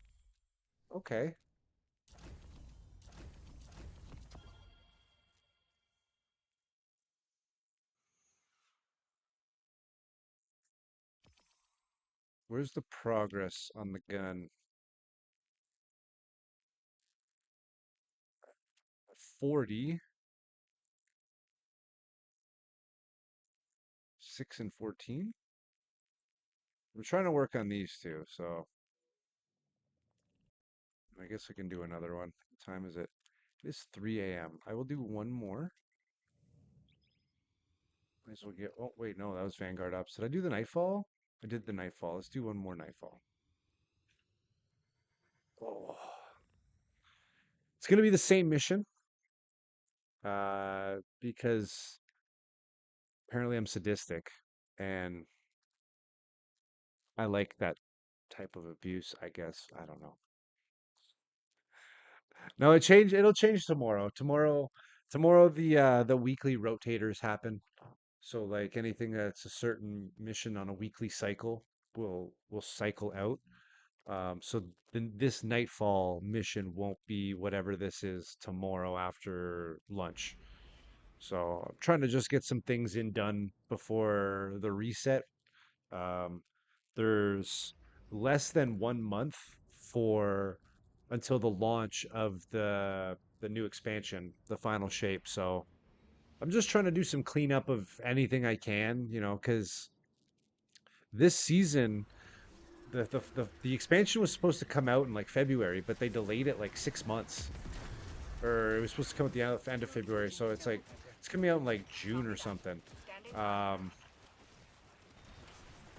Okay. Where's the progress on the gun? 40, 6 and 14. I'm trying to work on these two, so I guess I can do another one. What time is it? It's 3 a.m. I will do one more. Might as well get. Oh, wait, no, that was Vanguard Ups. Did I do the Nightfall? I did the Nightfall. Let's do one more Nightfall. Oh. It's going to be the same mission because apparently I'm sadistic and I like that type of abuse, I guess. I don't know. No, it'll change tomorrow. Tomorrow the weekly rotators happen. So like anything that's a certain mission on a weekly cycle will cycle out. So this Nightfall mission won't be whatever this is tomorrow after lunch. So I'm trying to just get some things done before the reset. Um, there's less than 1 month for until the launch of the new expansion, the final shape. So I'm just trying to do some cleanup of anything I can, because this season the expansion was supposed to come out in like February, but they delayed it like 6 months. Or it was supposed to come at the end of February, so it's like it's coming out in like June or something. Um,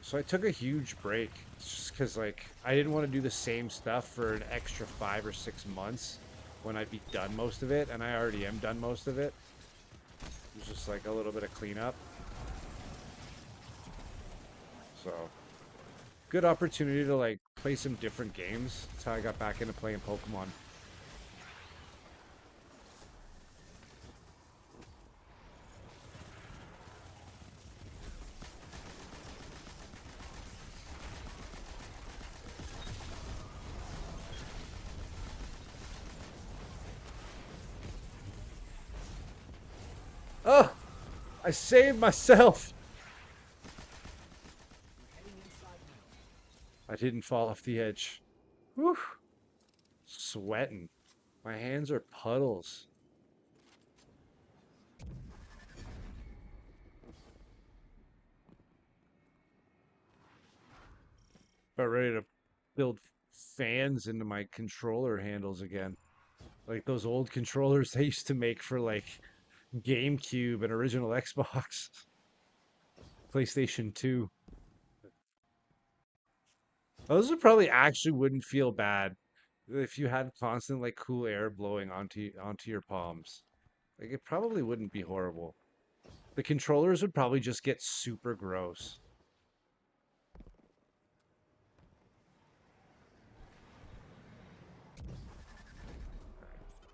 so I took a huge break just because like I didn't want to do the same stuff for an extra 5 or 6 months when I'd be done most of it, and I already am done most of it. It was just like a little bit of cleanup. So good opportunity to like play some different games. That's how I got back into playing Pokemon. Oh, I saved myself. Heading inside now. I didn't fall off the edge. Whew. Sweating. My hands are puddles. About ready to build fans into my controller handles again. Like those old controllers they used to make for like GameCube and original Xbox. PlayStation 2. Those would probably actually wouldn't feel bad if you had constant like cool air blowing onto your palms. Like it probably wouldn't be horrible. The controllers would probably just get super gross.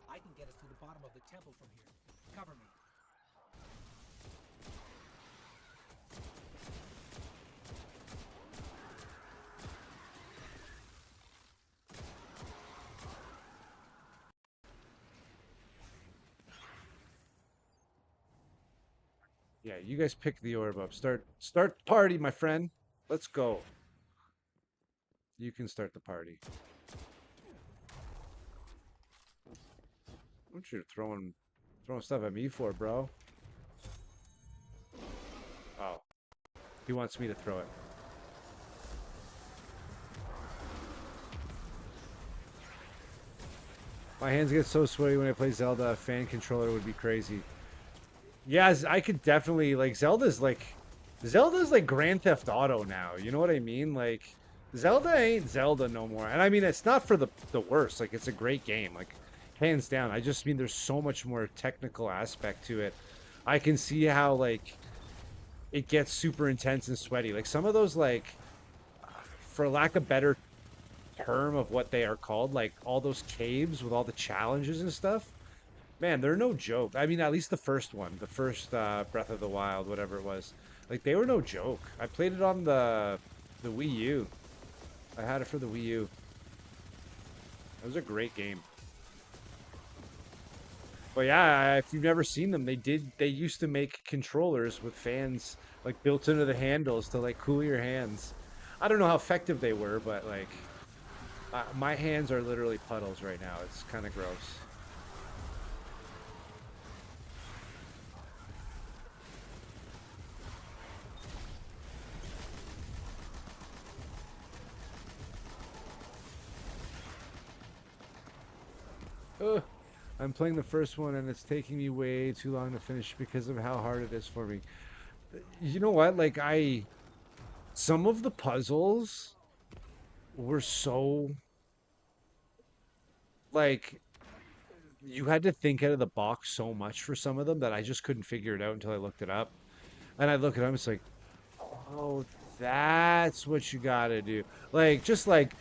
I can get us to the bottom of the temple from here. Cover me. Yeah, you guys pick the orb up. Start the party, my friend. Let's go. You can start the party. What you throwing stuff at me for, bro? Oh. He wants me to throw it. My hands get so sweaty when I play Zelda. A fan controller would be crazy. Yes, I could definitely like Zelda's like Grand Theft Auto now. You know what I mean? Like Zelda ain't Zelda no more. And I mean it's not for the worst. Like it's a great game. Like hands down. I just mean there's so much more technical aspect to it. I can see how like it gets super intense and sweaty. Like some of those like for lack of better term of what they are called, like all those caves with all the challenges and stuff. Man, they're no joke. I mean, at least the first one, the first Breath of the Wild, whatever it was. Like they were no joke. I played it on the Wii U. I had it for the Wii U. It was a great game. But yeah, if you've never seen them, they used to make controllers with fans like built into the handles to like cool your hands. I don't know how effective they were, but like my hands are literally puddles right now. It's kind of gross. Ugh. I'm playing the first one and it's taking me way too long to finish because of how hard it is for me. You know what? Like some of the puzzles were so like you had to think out of the box so much for some of them that I just couldn't figure it out until I looked it up. And I look at them, it's like, oh, that's what you gotta do. Like, just like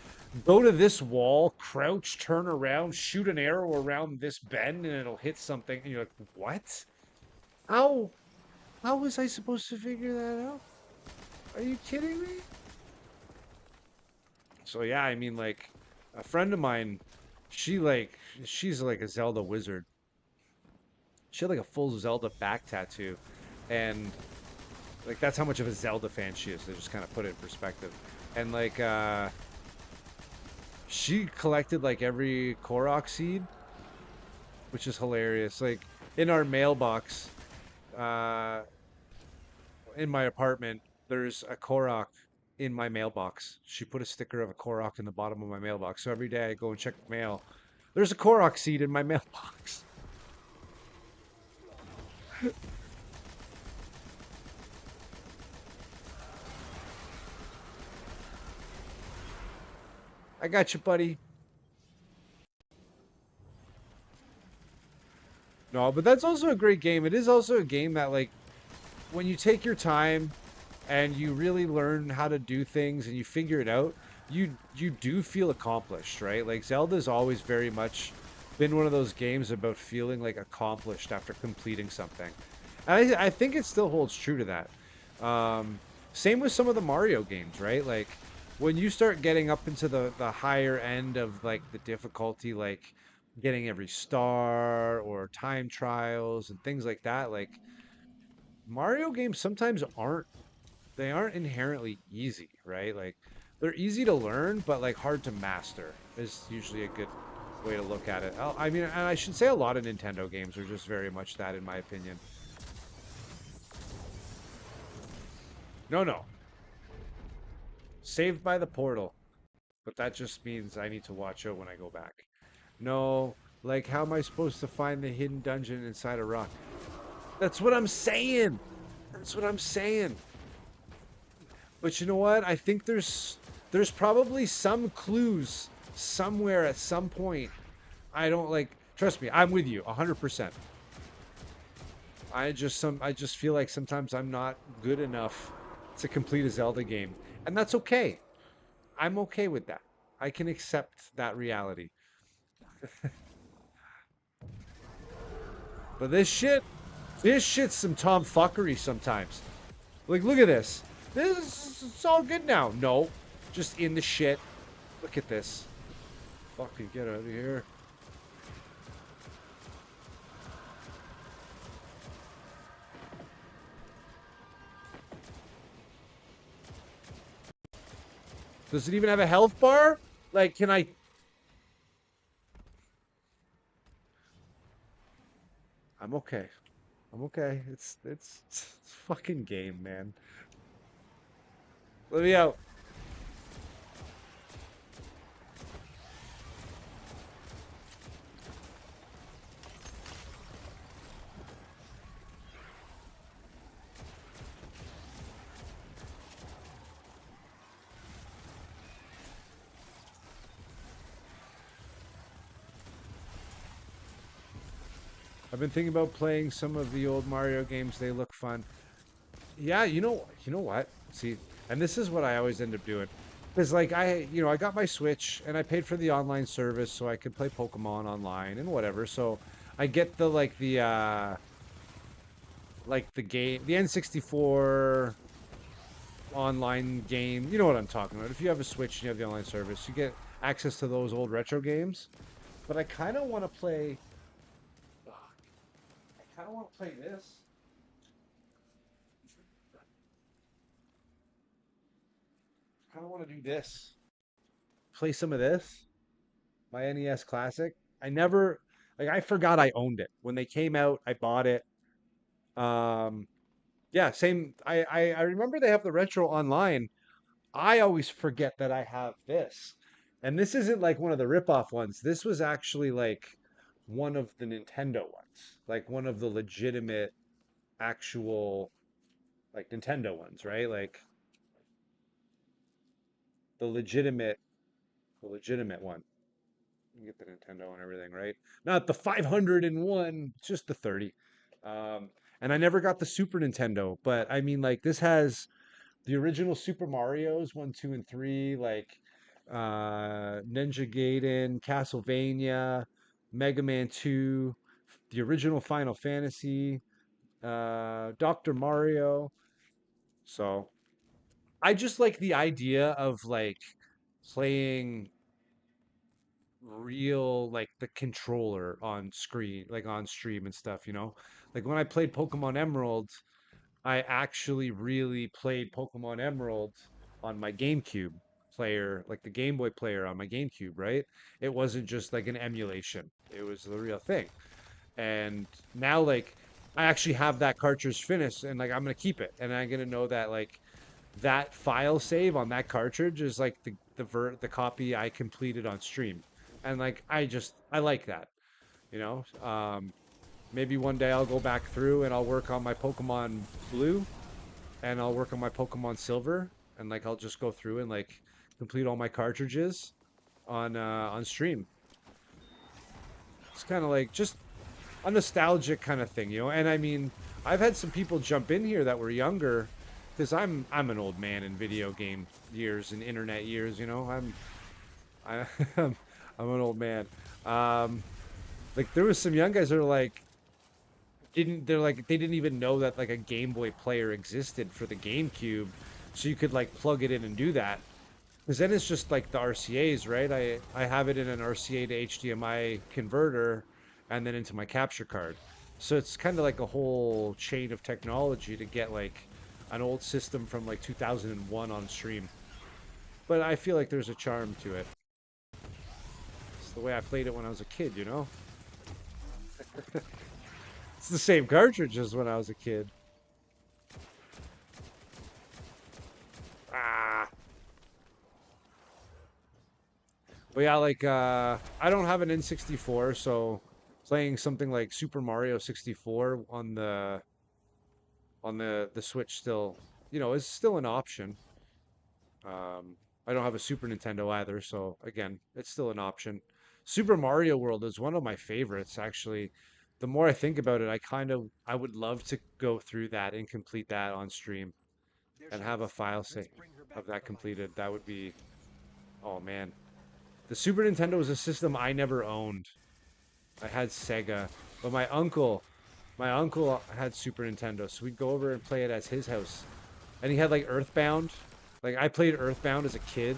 go to this wall, crouch, turn around, shoot an arrow around this bend, and it'll hit something. And you're like, what? How? How was I supposed to figure that out? Are you kidding me? So yeah, I mean, like, a friend of mine, she's like a Zelda wizard. She had like a full Zelda back tattoo, and like that's how much of a Zelda fan she is. To just kind of put it in perspective, and like she collected like every Korok seed, which is hilarious. Like in our mailbox, uh, in my apartment, there's a Korok in my mailbox. She put a sticker of a Korok in the bottom of my mailbox. So every day I go and check the mail. There's a Korok seed in my mailbox. I got you, buddy. No, but that's also a great game. It is also a game that, like, when you take your time and you really learn how to do things and you figure it out, you do feel accomplished, right? Like Zelda's always very much been one of those games about feeling like accomplished after completing something. And I think it still holds true to that. Same with some of the Mario games, right? Like when you start getting up into the higher end of like the difficulty, like getting every star or time trials and things like that, like Mario games sometimes aren't inherently easy, right? Like they're easy to learn, but like hard to master is usually a good way to look at it. I mean, and I should say a lot of Nintendo games are just very much that, in my opinion. No, no. Saved by the portal. But that just means I need to watch out when I go back. No, like how am I supposed to find the hidden dungeon inside a rock? That's what I'm saying. That's what I'm saying. But you know what? I think there's probably some clues somewhere at some point. I don't like trust me, I'm with you 100%. I just feel like sometimes I'm not good enough to complete a Zelda game. And that's okay. I'm okay with that. I can accept that reality. But this shit's some tomfuckery sometimes. Like, look at this. It's all good now. No, just in the shit. Look at this. Fucking get out of here. Does it even have a health bar? Like, can I... I'm okay. I'm okay. It's fucking game, man. Let me out. I've been thinking about playing some of the old Mario games. They look fun. Yeah, you know what? See, and this is what I always end up doing. Because like I got my Switch and I paid for the online service so I could play Pokemon online and whatever. So I get the like the game, the N64 online game. You know what I'm talking about. If you have a Switch and you have the online service, you get access to those old retro games. But I kind of want to play. I kind of want to play this. I kind of want to do this. Play some of this. My NES Classic. I never like I forgot I owned it. When they came out, I bought it. Um yeah, same I remember they have the retro online. I always forget that I have this. And this isn't like one of the rip-off ones. This was actually like one of the Nintendo ones. Like one of the legitimate actual like Nintendo ones, right? Like the legitimate one. You get the Nintendo and everything, right? Not the 501, just the 30. And I never got the Super Nintendo, but I mean, like, this has the original Super Mario's 1, 2, and 3, like Ninja Gaiden, Castlevania, Mega Man 2, the original Final Fantasy, Dr. Mario. So I just like the idea of like playing real like the controller on screen, like on stream and stuff, you know? Like when I played Pokemon Emerald, I actually really played Pokemon Emerald on my GameCube player, like the Game Boy player on my GameCube, right? It wasn't just like an emulation. It was the real thing. And now like I actually have that cartridge finished and like I'm gonna keep it and I'm gonna know that like that file save on that cartridge is like the copy I completed on stream, and like I like that, you know. Maybe one day I'll go back through and I'll work on my Pokemon Blue, and I'll work on my Pokemon Silver, and like I'll just go through and like complete all my cartridges on stream. It's kind of like just a nostalgic kind of thing, you know. And I mean, I've had some people jump in here that were younger, because I'm an old man in video game years and internet years, you know. I, I'm an old man. Like there was some young guys that are like they didn't even know that like a Game Boy player existed for the GameCube, so you could like plug it in and do that. Because then it's just like the RCA's, right? I have it in an RCA to HDMI converter, and then into my capture card. So it's kind of like a whole chain of technology to get like an old system from like 2001 on stream. But I feel like there's a charm to it. It's the way I played it when I was a kid, you know? It's the same cartridge as when I was a kid. Ah. But yeah, like I don't have an N64, so playing something like Super Mario 64 on the Switch still, you know, is still an option. I don't have a Super Nintendo either, so again, it's still an option. Super Mario World is one of my favorites, actually. The more I think about it, I would love to go through that and complete that on stream There and she have a is. file Let's bring her back of to that the light. completed. That would be, oh man. The Super Nintendo was a system I never owned. I had Sega, but my uncle had Super Nintendo, so we'd go over and play it at his house. And he had like Earthbound. Like I played Earthbound as a kid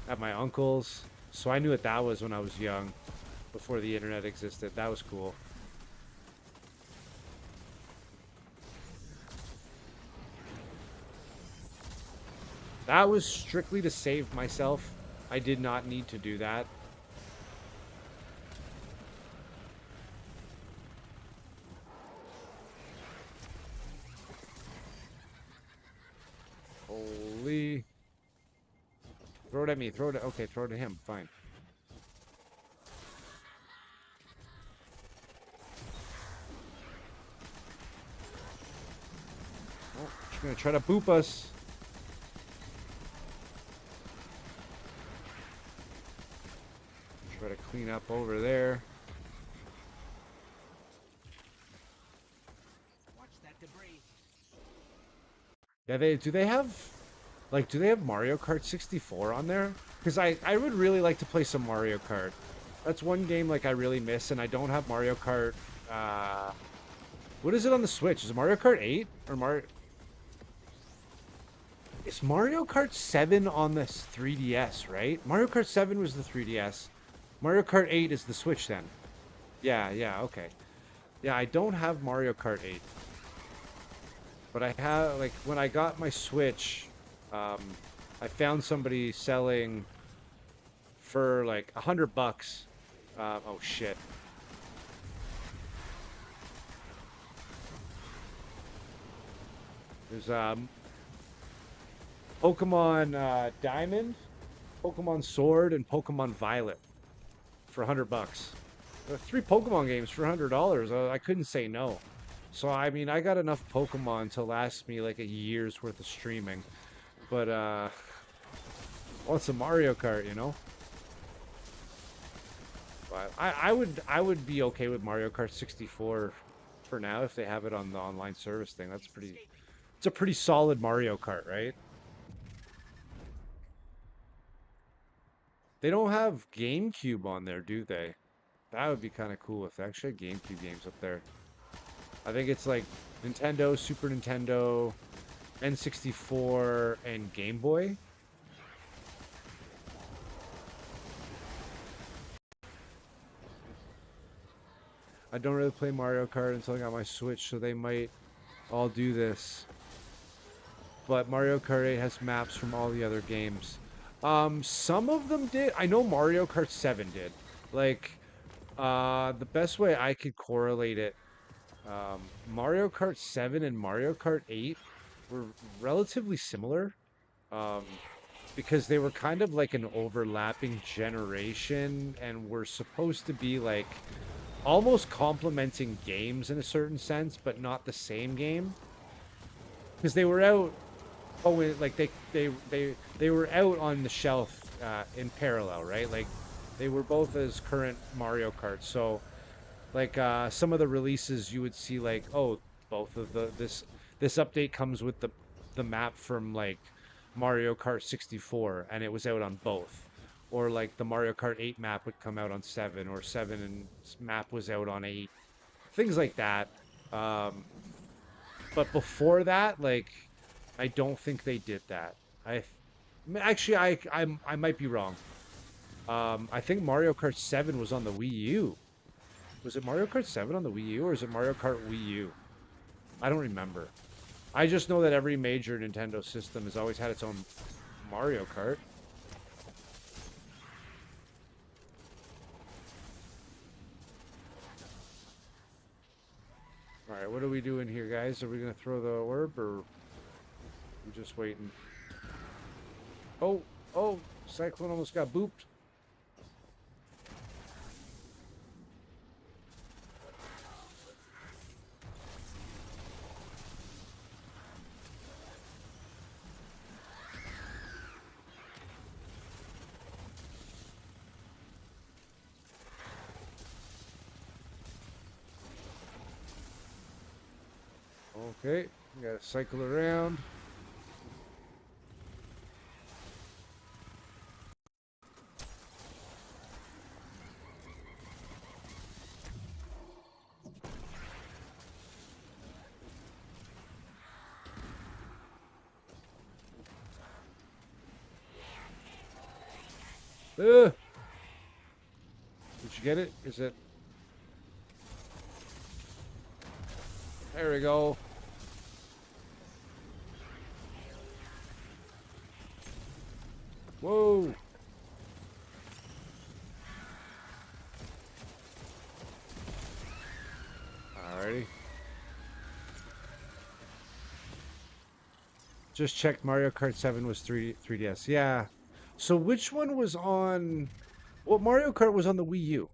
at my uncle's, so I knew what that was when I was young, before the internet existed. That was cool. That was strictly to save myself. I did not need to do that. Holy. Throw it at me. Throw it. Okay, throw it at him. Fine. Oh, she's gonna try to boop us. Try to clean up over there. Watch that debris. Yeah, do they have Mario Kart 64 on there? Because I would really like to play some Mario Kart. That's one game like I really miss, and I don't have Mario Kart. What is it on the Switch? Is it Mario Kart 8 or Mario? It's Mario Kart 7 on this 3DS, right? Mario Kart 7 was the 3DS. Mario Kart 8 is the Switch then. Yeah, okay. Yeah, I don't have Mario Kart 8. But I have, like, when I got my Switch, I found somebody selling for like $100. Oh shit. There's Pokemon Diamond, Pokemon Sword, and Pokemon Violet for $100. 3 Pokemon games for $100. I couldn't say no. So I mean, I got enough Pokemon to last me like a year's worth of streaming. But well, it's a Mario Kart, you know. But I would be okay with Mario Kart 64 for now if they have it on the online service thing. It's a pretty solid Mario Kart, right? They don't have GameCube on there, do they? That would be kind of cool if they actually had GameCube games up there. I think it's like Nintendo, Super Nintendo, N64, and Game Boy. I don't really play Mario Kart until I got my Switch, so they might all do this. But Mario Kart 8 has maps from all the other games. Some of them did. I know Mario Kart 7 did. Like, the best way I could correlate it, Mario Kart 7 and Mario Kart 8 were relatively similar. Um, because they were kind of like an overlapping generation and were supposed to be like almost complementing games in a certain sense, but not the same game. Because they were out, like they were out on the shelf in parallel, right? Like they were both as current Mario Kart. So like some of the releases you would see like, oh, both of this update comes with the map from like Mario Kart 64 and it was out on both. Or like the Mario Kart 8 map would come out on 7 or 7 and map was out on 8. Things like that. Um but before that, like I don't think they did that. Actually I might be wrong. I think Mario Kart 7 was on the Wii U. Was it Mario Kart 7 on the Wii U or is it Mario Kart Wii U? I don't remember. I just know that every major Nintendo system has always had its own Mario Kart. All right, what are we doing here, guys? Are we going to throw the orb or we just waiting? Oh, oh, Cyclone almost got booped. Okay, we got to cycle around. Did you get it? Is it? There we go. Whoa. Alrighty. Just checked Mario Kart 7 was 3DS. Yeah. So which one was on Well, Mario Kart was on the Wii U.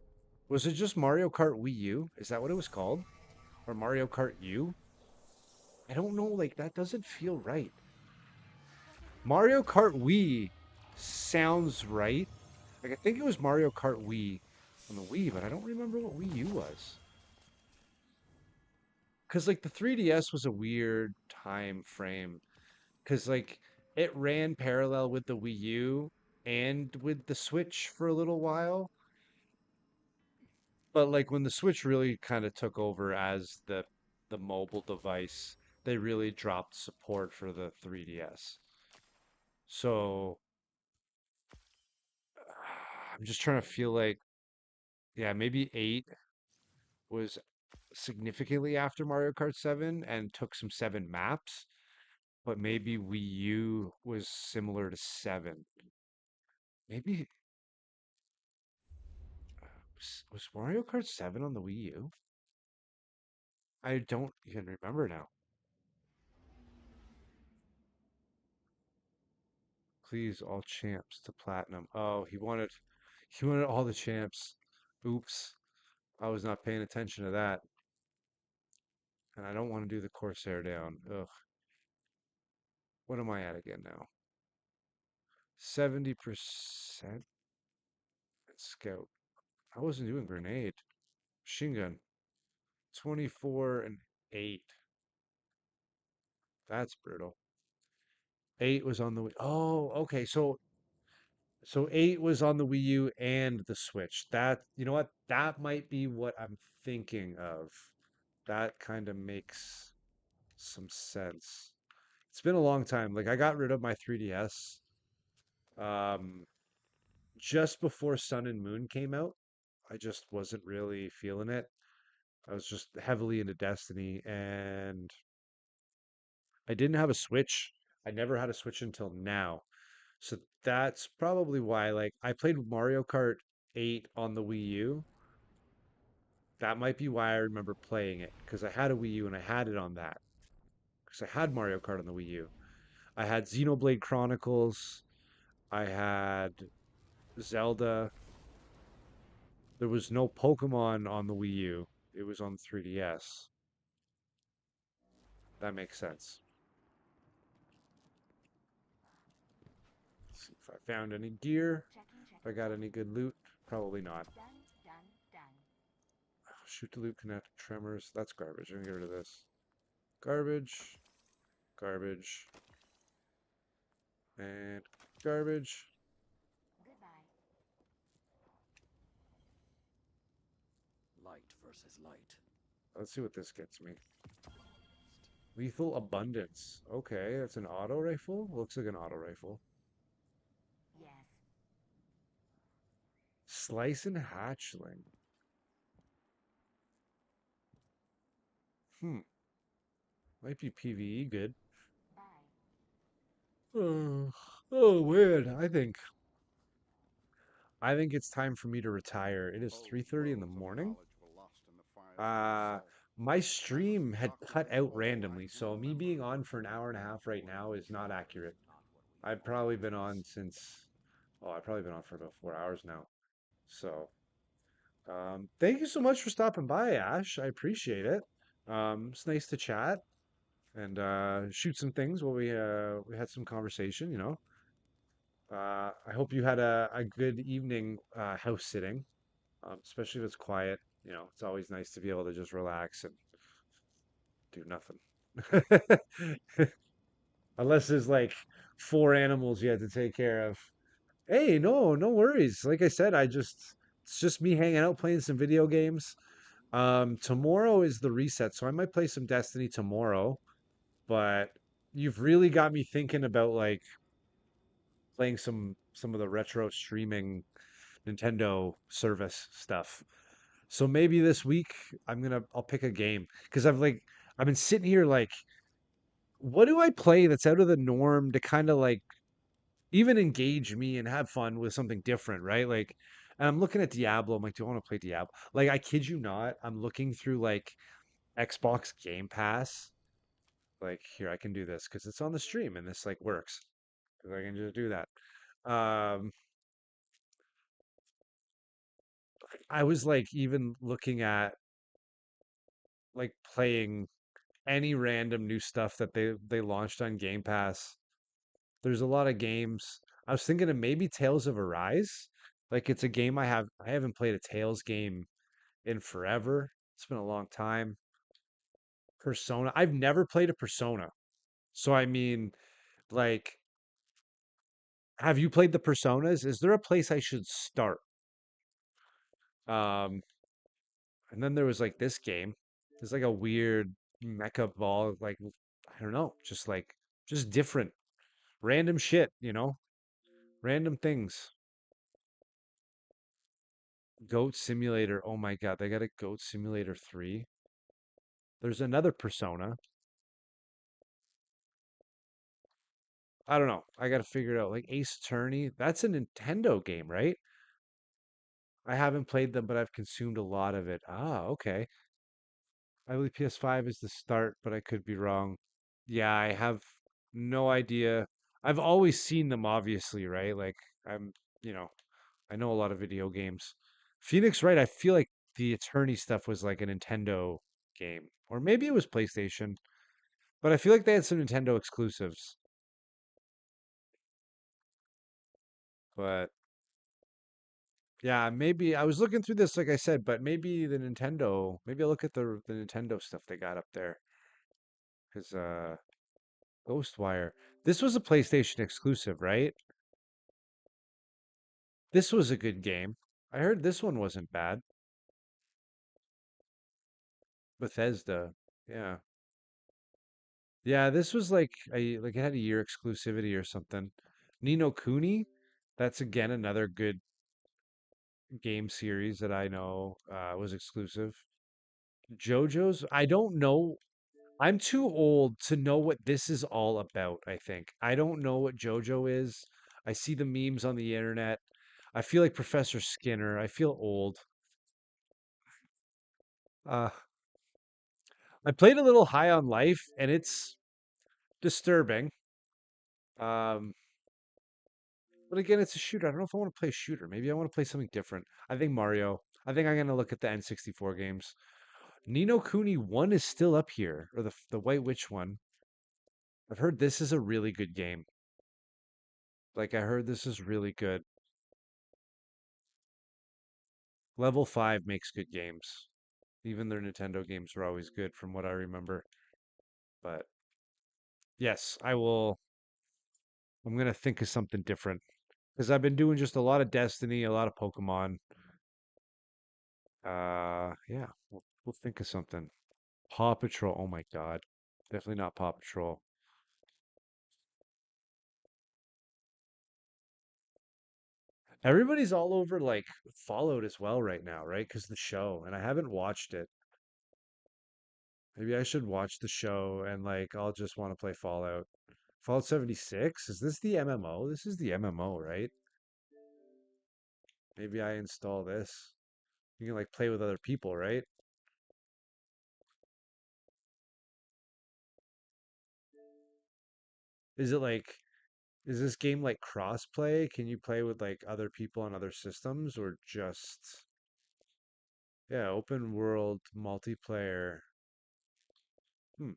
Was it just Mario Kart Wii U? Is that what it was called? Or Mario Kart U? I don't know, like that doesn't feel right. Mario Kart Wii sounds right. Like I think it was Mario Kart Wii on the Wii, but I don't remember what Wii U was. Cause like the 3DS was a weird time frame. Cause like it ran parallel with the Wii U and with the Switch for a little while. But like when the Switch really kind of took over as the mobile device, they really dropped support for the 3DS. So I'm just trying to feel like, yeah, maybe 8 was significantly after Mario Kart 7 and took some 7 maps, but maybe Wii U was similar to 7. Maybe was Mario Kart 7 on the Wii U? I don't even remember now. Please, all champs to platinum. Oh, he wanted all the champs. Oops. I was not paying attention to that. And I don't want to do the Corsair down. Ugh. What am I at again now? 70% scout. I wasn't doing grenade. Machine gun. 24 and 8. That's brutal. 8 was on the Oh, okay. So 8 was on the Wii U and the Switch. That, you know what? That might be what I'm thinking of. That kind of makes some sense. It's been a long time. Like I got rid of my 3DS um just before Sun and Moon came out. I just wasn't really feeling it. I was just heavily into Destiny and I didn't have a Switch. I never had a Switch until now. So that's probably why like I played Mario Kart 8 on the Wii U. That might be why I remember playing it because I had a Wii U and I had it on that because I had Mario Kart on the Wii U. I had Xenoblade Chronicles. I had Zelda. There was no Pokemon on the Wii U. It was on 3DS. That makes sense. See if I found any gear. Checking, If I checking, got checking. any good loot. Probably not. Done, done, done. Shoot to loot, kinetic tremors. That's garbage. I'm gonna get rid of this. Garbage. Garbage. And garbage. Goodbye. Light versus light. Let's see what this gets me. Lethal Abundance. Okay, that's an auto rifle. Looks like an auto rifle. Yes. Slice and Hatchling. Might be PvE good. Bye. Oh, weird. I think it's time for me to retire. It is Old 3:30 in the worlds of morning. knowledge were lost in the fires of the Uh, assault. my I must stream had cut document out all I randomly, can so me being remember. on for an hour and a half right now is not accurate. Not what we I've thought probably it been was. on since, oh, I've probably been on for about 4 hours now. So, thank you so much for stopping by, Ash. I appreciate it. It's nice to chat and shoot some things while we had some conversation, you know. I hope you had a good evening house sitting, especially if it's quiet. You know, it's always nice to be able to just relax and do nothing. Unless there's like four animals you had to take care of. Hey, no, no worries. Like I said, it's just me hanging out playing some video games. Tomorrow is the reset, so I might play some Destiny tomorrow, but you've really got me thinking about like playing some of the retro streaming Nintendo service stuff. So maybe this week I'll pick a game because I've been sitting here like what do I play that's out of the norm to kind of like even engage me and have fun with something different, right? Like, and I'm looking at Diablo. I'm like, do I want to play Diablo? Like, I kid you not, I'm looking through like Xbox Game Pass. Like, here I can do this because it's on the stream and this like works because I can just do that. Um, I was like even looking at like playing any random new stuff that they launched on Game Pass. There's a lot of games. I was thinking of maybe Tales of Arise. Like it's a game I haven't played a Tales game in forever. It's been a long time. Persona. I've never played a Persona. So I mean, like, have you played the Personas? Is there a place I should start? Um, and then there was like this game. There's like a weird mecha ball, like I don't know, just different, random shit, you know, random things. Goat Simulator. Oh my God, they got a Goat Simulator 3. There's another Persona. I don't know. I got to figure it out. Like Ace Attorney, that's a Nintendo game, right? I haven't played them, but I've consumed a lot of it. Ah, okay. I believe PS5 is the start, but I could be wrong. Yeah, I have no idea. I've always seen them, obviously, right? Like, I'm, you know, I know a lot of video games. Phoenix Wright, I feel like the Attorney stuff was like a Nintendo game, or maybe it was PlayStation, but I feel like they had some Nintendo exclusives. But yeah, maybe I was looking through this, like I said, but maybe the Nintendo, maybe I'll look at the Nintendo stuff they got up there. Because Ghostwire, this was a PlayStation exclusive, right? This was a good game. I heard this one wasn't bad. Bethesda, yeah, yeah. This was like it had a year exclusivity or something. Nino Kuni, that's again another good game series that I know was exclusive. JoJo's, I don't know. I'm too old to know what this is all about, I think. I don't know what JoJo is. I see the memes on the internet. I feel like Professor Skinner. I feel old. Uh, I played a little High on Life and it's disturbing. But again, it's a shooter. I don't know if I want to play a shooter. Maybe I want to play something different. I think Mario. I think I'm gonna look at the N64 games. Nino Kuni 1 is still up here, or the White Witch one. I've heard this is a really good game. Like I heard this is really good. Level 5 makes good games. Even their Nintendo games were always good from what I remember. But yes, I'm gonna think of something different. Because I've been doing just a lot of Destiny, a lot of Pokemon. Yeah, we'll think of something. Paw Patrol. Oh my God. Definitely not Paw Patrol. Everybody's all over like Fallout as well right now, right? Because the show, and I haven't watched it. Maybe I should watch the show and like I'll just want to play Fallout. Fallout 76? Is this the MMO? This is the MMO, right? Maybe I install this. You can like play with other people, right? Is it like is this game like cross-play? Can you play with like other people on other systems or just yeah, open world multiplayer? Hmm,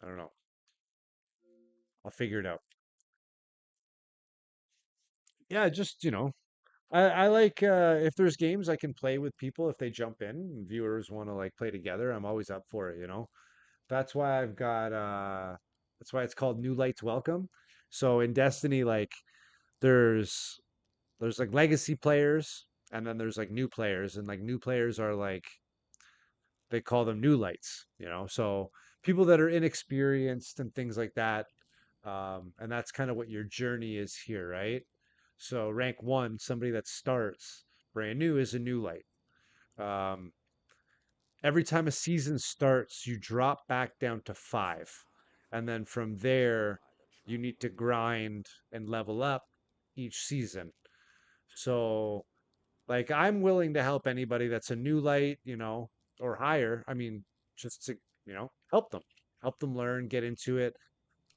I don't know. I'll figure it out. Yeah, just, I like if there's games I can play with people if they jump in and viewers want to like play together, I'm always up for it. That's why I've got that's why it's called New Lights Welcome. So in Destiny, like there's there's like legacy players and then there's like new players and like new players are like they call them new lights. So people that are inexperienced and things like that. And that's kind of what your journey is here, right? So rank one, somebody that starts brand new is a new light. Um, every time a season starts, you drop back down to five. And then from there, you need to grind and level up each season. So, like, I'm willing to help anybody that's a new light, or higher. I mean, just to help them learn, get into it.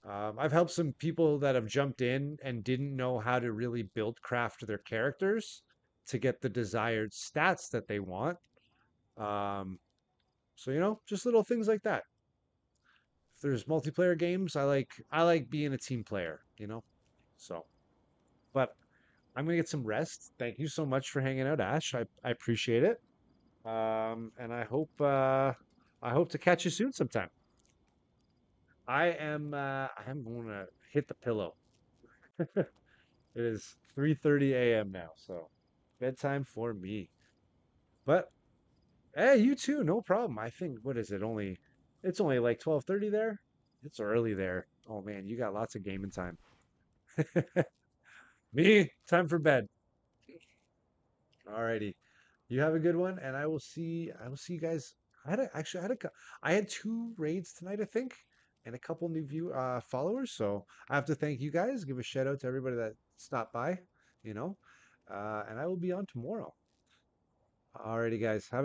I've helped some people that have jumped in and didn't know how to really build craft their characters to get the desired stats that they want. Um, so just little things like that. If there's multiplayer games, I like being a team player. So, but I'm gonna get some rest. Thank you so much for hanging out, Ash. I appreciate it. And I hope to catch you soon sometime. I am going to hit the pillow. It is 3:30 a.m. now, so bedtime for me. But hey, you too, no problem. I think what is it? It's only like 12:30 there. It's early there. Oh man, you got lots of gaming time. Me, time for bed. Alrighty. You have a good one, and I will see you guys. I had two raids tonight, I think, and a couple new followers. So I have to thank you guys. Give a shout out to everybody that stopped by, you know. And I will be on tomorrow. Alrighty, guys. Have a